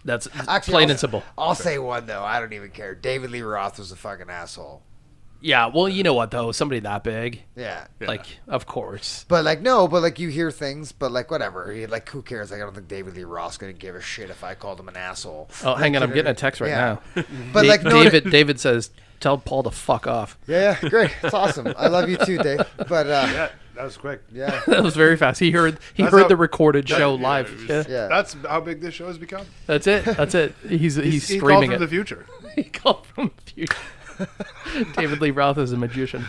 That's Actually, plain and simple. I'll say one, though. I don't even care. David Lee Roth was a fucking asshole. Yeah. Well, you know what though? Somebody that big, Yeah. like, of course. But like, no, but like you hear things, but like whatever. Like, who cares? Like, I don't think David Lee Roth's going to give a shit if I called him an asshole. Oh, hang on. I'm getting a text right Yeah. now. But like, no, David says, tell Paul to fuck off. Yeah, great. It's awesome. I love you too, Dave. But Yeah, that was quick. yeah. That was very fast. He heard That's the how- recorded show yeah, live. it was- Yeah. Yeah. That's how big this show has become. That's it. That's it. He's He screaming called from it. the future. He called from the future. David Lee Roth is a magician.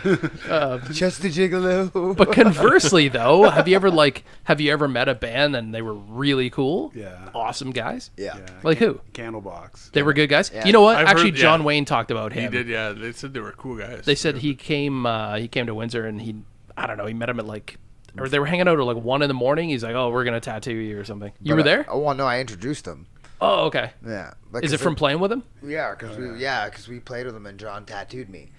Just a gigolo. But conversely, though, have you ever met a band and they were really cool? Yeah. Awesome guys? Yeah. Like who? Candlebox. They were good guys? Yeah. You know what? I've Actually, heard- John yeah. Wayne talked about He him. did, yeah. They said they were cool guys. They said he came to Windsor and he met him at like, or they were hanging out at like 1 a.m. He's like, oh, we're going to tattoo you or something. You were there? Oh, well, no, I introduced him. Oh, okay. Yeah. Like, Is it from playing with him? Yeah, because we played with him and John tattooed me.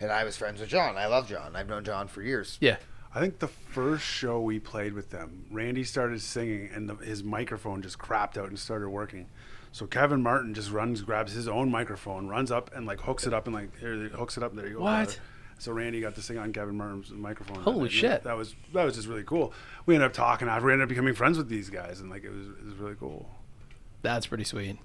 And I was friends with John. I love John. I've known John for years. Yeah. I think the first show we played with them, Randy started singing and his microphone just crapped out and started working. So Kevin Martin just grabs his own microphone, runs up and like hooks it up and hooks it up. There you go. What? brother. So Randy got to sing on Kevin Martin's microphone. Holy shit. That was just really cool. We ended up talking after. We ended up becoming friends with these guys, and like it was really cool. That's pretty sweet.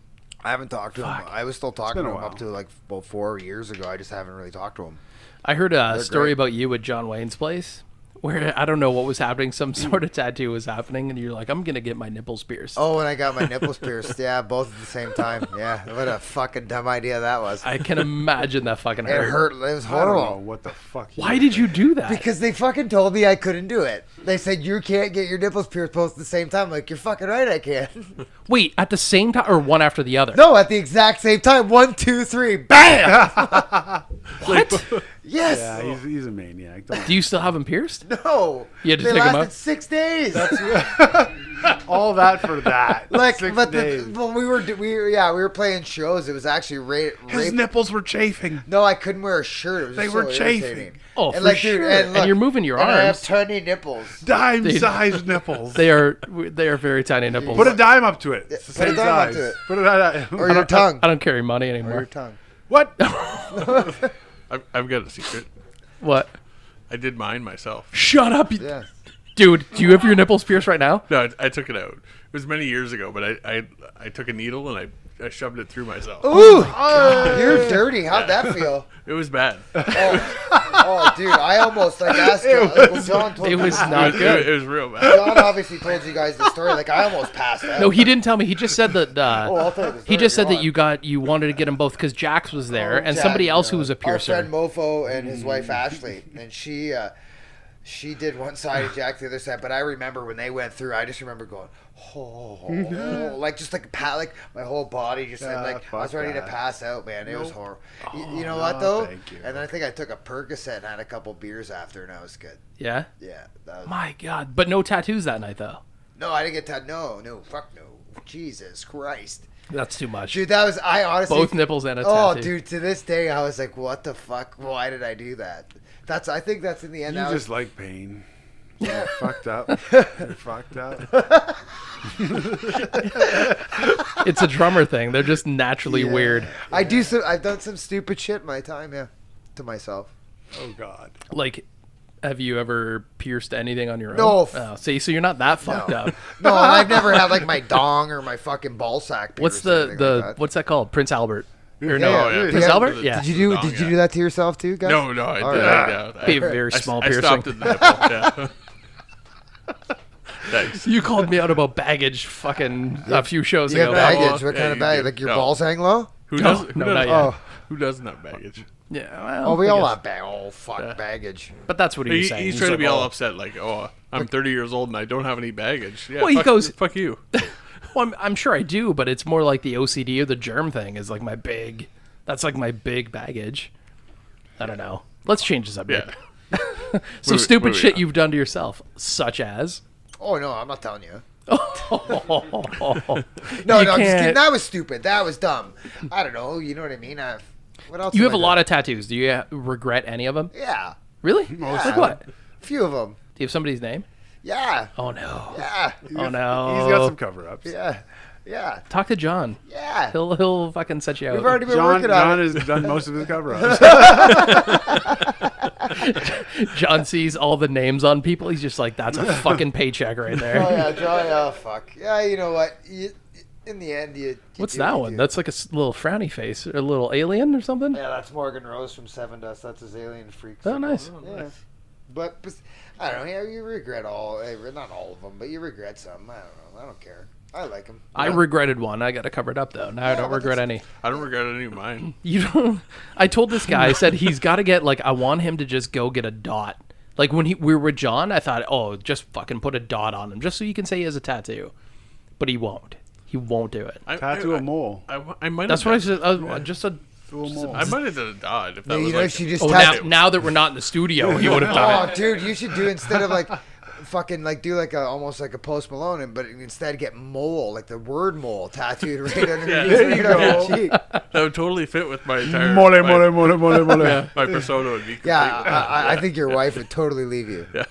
I haven't talked to him. I was still talking been to a him up while. to like about 4 years ago. I just haven't really talked to him. I heard a They're story great. about you at John Wayne's place where I don't know what was happening. Some sort of tattoo was happening, and you're like, I'm going to get my nipples pierced. Oh, and I got my nipples pierced. Yeah, both at the same time. Yeah, what a fucking dumb idea that was. I can imagine that fucking It hurt. hurt. It was I don't know horrible. what the fuck. Why did you do that? Because they fucking told me I couldn't do it. They said, you can't get your nipples pierced both at the same time. I'm like, you're fucking right, I can. Wait, at the same time or one after the other? No, at the exact same time. 1, 2, 3, bam! What? Yes. Yeah, he's a maniac. Don't- Do you still have them pierced? No. You had to they take 'em lasted out? 6 days. all that for that. Like, 6 but days. we were playing shows. It was actually His nipples were chafing. No, I couldn't wear a shirt. It was They so were chafing. irritating. Oh, and for like, sure. dude, And look, you're moving your and I have arms. tiny nipples. Dime-sized nipples. They are very tiny nipples. Put a dime up to it. It's the Put a same dime up size. to it. Put it Or your tongue. I don't carry money Or your anymore. tongue. What? I've got a secret. What? I did mine myself. Shut up, Yeah. dude. Do you have your nipples pierced right now? No, I took it out. It was many years ago, but I took a needle and I shoved it through myself. Ooh, you're dirty. How'd that feel? It was bad. Oh, dude, I almost like asked you. Like, when John told It me, was not good. It was real bad. John obviously told you guys the story. Like I almost passed out. No, he didn't tell me. He just said that. I'll tell you the He story just if said you that want. you wanted to get them both because Jax was there and Jack, somebody else who was a Our friend piercer. Mofo and his wife Ashley, and she did one side and Jack the other side. But I remember when they went through, I just remember going, like just like like my whole body just like I was fuck ready to that. pass out, man. It was horrible. You know no, what though? thank you. And then I think I took a Percocet and had a couple beers after, and I was good. Yeah. Yeah, that was, My God, but no tattoos that night though. no, I didn't get no, fuck no, Jesus Christ. That's too much. Dude, that was I honestly Both nipples and a Oh, tattoo. dude, to this day I was like, what the fuck? Why did I do that? I think that's in the end. You that just was, like pain. You're fucked up. You're fucked up. It's a drummer thing. They're just naturally Yeah. weird. I've done some stupid shit in my time, yeah, to myself. Oh God. Like, have you ever pierced anything on your own? No. Oh, see, so you're not that fucked No. up. No, and I've never had like my dong or my fucking ball sack. What's pierced or anything the like that. what's that called? Prince Albert. Or Yeah, no, yeah. Prince Yeah. Albert? Yeah. Did you Dong, do that to yourself too, guys? No, I All did. right. I Be a very small I piercing. stopped at the nipple. Yeah. Thanks. You called me out about baggage fucking a few shows You have ago. baggage. What Yeah, kind of you baggage? do. Like your No. balls hang low? Who No, does? Who no, does? not yet. Oh, Who doesn't have baggage? Yeah, well, oh, we I all guess. have baggage. But that's what he was saying. He's He's trying to like, be all oh. upset, like, oh, I'm 30 years old and I don't have any baggage. Yeah, Well, he fuck, goes- fuck you. Well, I'm sure I do, but it's more like the OCD or the germ thing is like that's like my big baggage. I don't know. Let's change the subject. Yeah. So Moving- stupid moving shit on. you've done to yourself, such as. Oh no, I'm not telling you. No, No, no, I'm just kidding. That was stupid. That was dumb. I don't know. You know what I mean? What else? You have a lot of tattoos. Do you regret any of them? Yeah, Really? Most Like of what? a few of them. Do you have somebody's name? Yeah, Oh no. yeah, Oh no. He's got some cover-ups. yeah. Talk to John. Yeah. He'll fucking set you out. We've already been John working on it. has done most of his cover-ups. John sees all the names on people. He's just like, that's a fucking paycheck right Oh there. yeah, Johnny. Oh fuck. Yeah, you know what? In the end, you What's do that what you one? do. That's like a little frowny face, or a little alien or something. Yeah, that's Morgan Rose from Seven Dust. That's his alien freak. Oh, nice. Yeah. But I don't know. Yeah, you regret not all of them, but you regret some. I don't know. I don't care. I like them. I regretted one. I got to cover it up though. Now I Yeah, don't but regret that's- any. I don't regret any of mine. You don't. I told this guy. I said he's got to get I want him to just go get a dot. Like when we were with John, I thought, oh, just fucking put a dot on him, just so you can say he has a tattoo. But he won't. He won't do it. Tattoo a mole. I might. That's have what I said. Just a. Do a mole. I might have done a dot if that Yeah, was you know, like. she just Oh, tattooed. now that we're not in the studio, he would have done Oh, it. dude, you should do instead of fucking do almost like a Post Malone, but instead get mole, like the word mole tattooed right underneath There you right on your go. cheek. That would totally fit with my entire Mole, my, mole, mole, mole, mole. my persona would be complete. Yeah, with that. I think your wife would totally leave you. Yeah.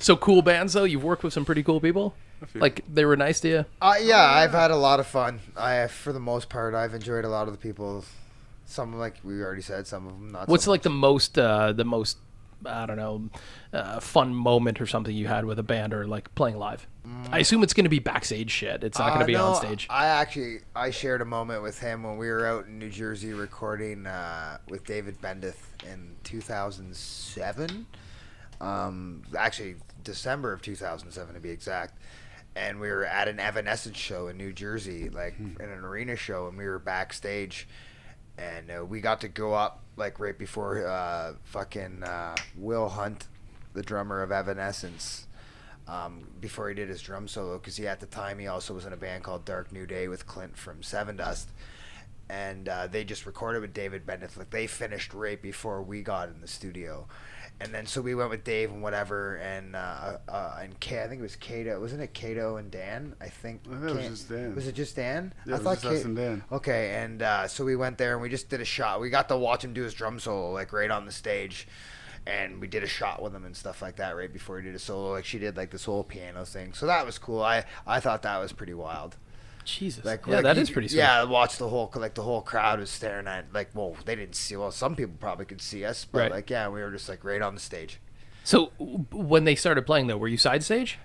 So cool bands though. You've worked with some pretty cool people. Like they were nice to you? Yeah, I've had a lot of fun. For the most part, I've enjoyed a lot of the people. Some, like we already said, some of them not. What's so like the most I don't know, fun moment or something you had with a band or like playing live? I assume it's going to be backstage shit. It's not going to be on stage. I shared a moment with him when we were out in New Jersey recording with David Bendith in 2007. Actually, December of 2007 to be exact. And we were at an Evanescence show in New Jersey, like in an arena show, and we were backstage. And we got to go up like right before Will Hunt, the drummer of Evanescence, before he did his drum solo, because at the time he also was in a band called Dark New Day with Clint from Seven Dust, and they just recorded with David Bendith. Like they finished right before we got in the studio, and then so we went with Dave and whatever, and I think it was Kato. Wasn't it Kato and Dan? I think it was just Dan. Was it just Dan? Yeah, it was just us and Dan. Okay, and so we went there and we just did a shot. We got to watch him do his drum solo like right on the stage, and we did a shot with him and stuff like that right before he did a solo. Like she did like this whole piano thing, so that was cool. I thought that was pretty wild. Jesus, Like that is pretty sweet. Yeah, watch the whole crowd was staring at they didn't see. Well, some people probably could see us, but right. we were just like right on the stage. So when they started playing though, were you side stage?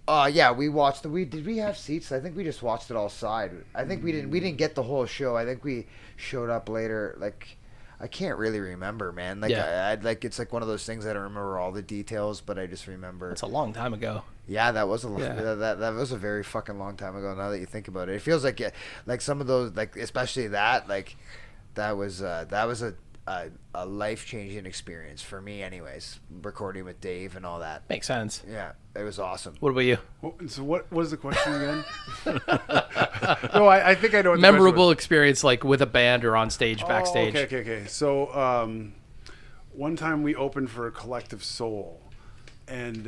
Yeah, we watched did we have seats? I think we just watched it all side. I think we didn't get the whole show. I think we showed up later. Like I can't really remember, man. Like I it's like one of those things I don't remember all the details, but I just remember. It's a long time ago. Yeah, that was that was a very fucking long time ago. Now that you think about it, it feels like some of those, like especially that was a life-changing experience for me, anyways. Recording with Dave and all that. Makes sense. Yeah, it was awesome. What about you? So what was the question again? No, I think I know. What Memorable experience, like with a band or on stage, backstage. Okay. So one time we opened for Collective Soul. And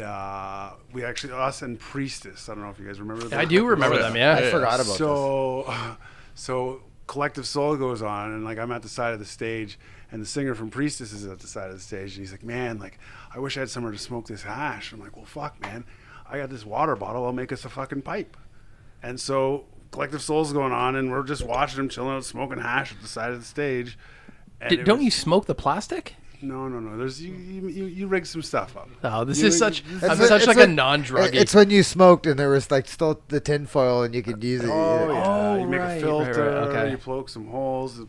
we actually, us and Priestess. I don't know if you guys remember them. I do remember them, yeah. I forgot about this. So Collective Soul goes on, and like I'm at the side of the stage, and the singer from Priestess is at the side of the stage, and he's like, man, like I wish I had somewhere to smoke this hash. I'm like, well, fuck, man, I got this water bottle. I'll make us a fucking pipe. And so Collective Soul's going on, and we're just watching him chilling out, smoking hash at the side of the stage. And Don't you smoke the plastic? No. There's you rig some stuff up. Oh, this is such. I'm such like a non-druggie. It's when you smoked and there was like still the tin foil and you could use it. Oh yeah. Oh, you make right, a filter. right. Okay. You poke some holes.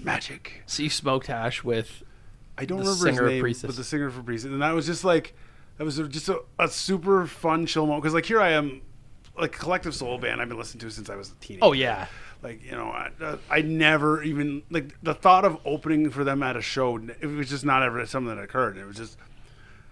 Magic. So you smoked hash with. I don't the remember singer his name, of Priestess. but the singer for Priestess, and that was just like a super fun chill moment because like here I am, like Collective Soul band I've been listening to since I was a teenager. Oh yeah. Like, you know, I never even, like, the thought of opening for them at a show, it was just not ever something that occurred. It was just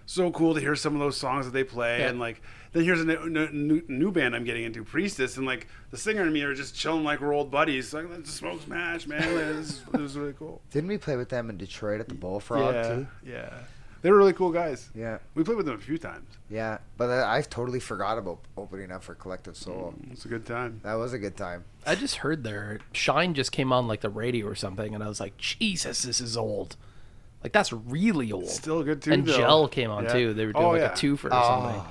so cool to hear some of those songs that they play. Yeah. And, like, then here's a new band I'm getting into, Priestess, and, like, the singer and me are just chilling like we're old buddies. Like, let's smoke smash, man. It was really cool. Didn't we play with them in Detroit at the Bullfrog, too? Yeah. They were really cool guys. Yeah. We played with them a few times. Yeah, but I totally forgot about opening up for Collective Soul. It's a good time. That was a good time. I just heard their Shine just came on like the radio or something, and I was like, Jesus, this is old. Like that's really old. Still a good tune. And though. Gel came on too. They were doing a twofer or something. Yeah.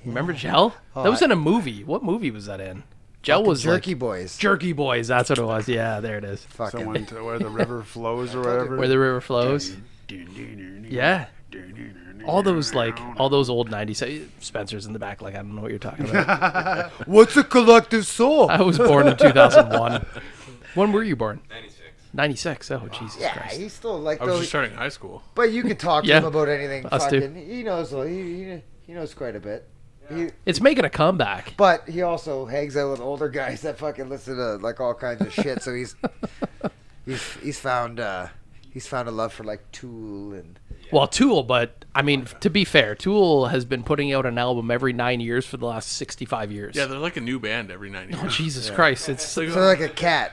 Remember Gel? That was in a movie. What movie was that in? Gel was Jerky like, Boys. Jerky Boys. That's what it was. Yeah, there it is. Fucking. Someone to where the river flows or whatever. Where the river flows. Yeah. All those old 90s. Spencer's in the back like I don't know what you're talking about. What's a Collective Soul? I was born in 2001. When were you born? 96. 96. Oh, Jesus Yeah, Christ. he's still like I was those. just starting high school. But you can talk to Yeah. him about anything. Us too. Fucking, he knows. He knows quite a bit. It's making a comeback. But he also hangs out with older guys that fucking listen to like all kinds of shit. So he's found a love for like Tool and. Well, Tool, but I mean, to be fair, Tool has been putting out an album every 9 years for the last 65 years. Yeah, they're like a new band every 9 years. Oh, Jesus Christ. It's Like, So like a cat.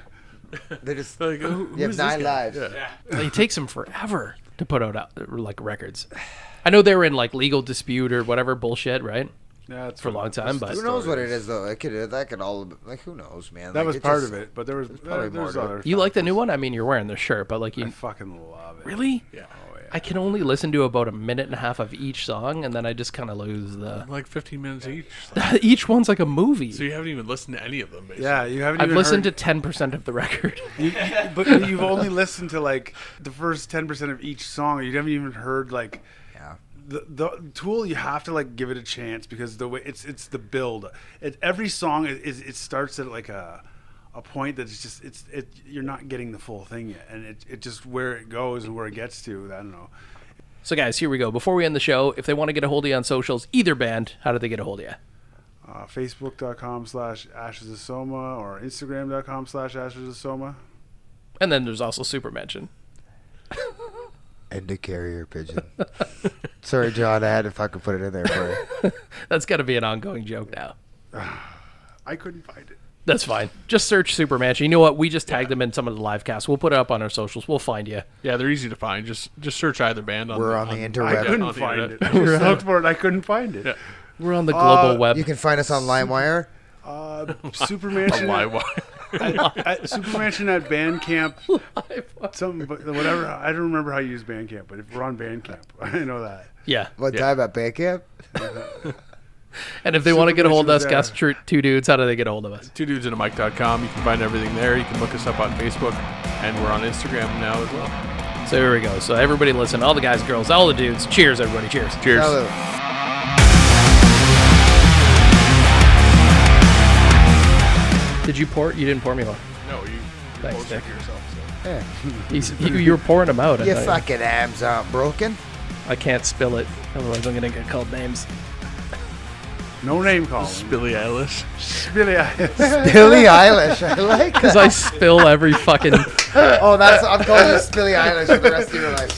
They just like, you have who's this 9 guy? lives. Yeah. it takes them forever to put out like records. I know they were in like legal dispute or whatever bullshit, right? Yeah, it's for a long time, but Who knows what it is though? That could all like who knows, man. That Like, was it part just- of it, but there was probably more there's to it. other. you like the new one? I mean, you're wearing the shirt, but like I you fucking love it. really? Yeah. Oh yeah. I can only listen to about a minute and a half of each song, and then I just kind of lose the. Like 15 minutes each. Each one's like a movie. So you haven't even listened to any of them, basically. Yeah, you haven't. I've even listened heard, to 10% of the record. but you've only listened to like the first 10% of each song. You haven't even heard like. Yeah. The Tool, you have to like give it a chance because the way it's the build. Every song it starts at like a point that it's just you're not getting the full thing yet, and it just where it goes and where it gets to. I don't know. So, guys, here we go. Before we end the show, if they want to get a hold of you on socials, either band, how do they get a hold of you? Facebook.com/ashesofsoma or Instagram.com/ashesofsoma. And then there's also Supermansion. And the carrier pigeon. Sorry, John. I had to fucking put it in there for you. That's got to be an ongoing joke now. I couldn't find it. That's fine. Just search Supermansion. You know what? We just tagged them in some of the live casts. We'll put it up on our socials. We'll find you. Yeah, they're easy to find. Just search either band. We're on the I interweb. couldn't on the find internet. it. I just looked for it. I couldn't find it. Yeah. We're on the global web. You can find us on LimeWire. Supermansion. Supermansion at Bandcamp. Something, but whatever. I don't remember how you use Bandcamp, but if we're on Bandcamp, I know that. Yeah. What time at Bandcamp? And if they want to get a hold of us, Supermansion's guys, two dudes, how do they get a hold of us? twodudesandamic.com. You can find everything there. You can look us up on Facebook, and we're on Instagram now as well. So here we go. So everybody listen. All the guys, girls, all the dudes. Cheers, everybody. Cheers. Cheers. Hello. Did you pour? You didn't pour me one. No, you Thanks, posted Dick. it yourself. So. Yeah. You were pouring them out. I Your thought. fucking arms aren't broken. I can't spill it. Otherwise, I'm going to get called names. No name calling. Billie Eilish. Billy Billie Eilish. I like Because that. I spill every fucking... Oh, I'm calling you Billie Eilish for the rest of your life.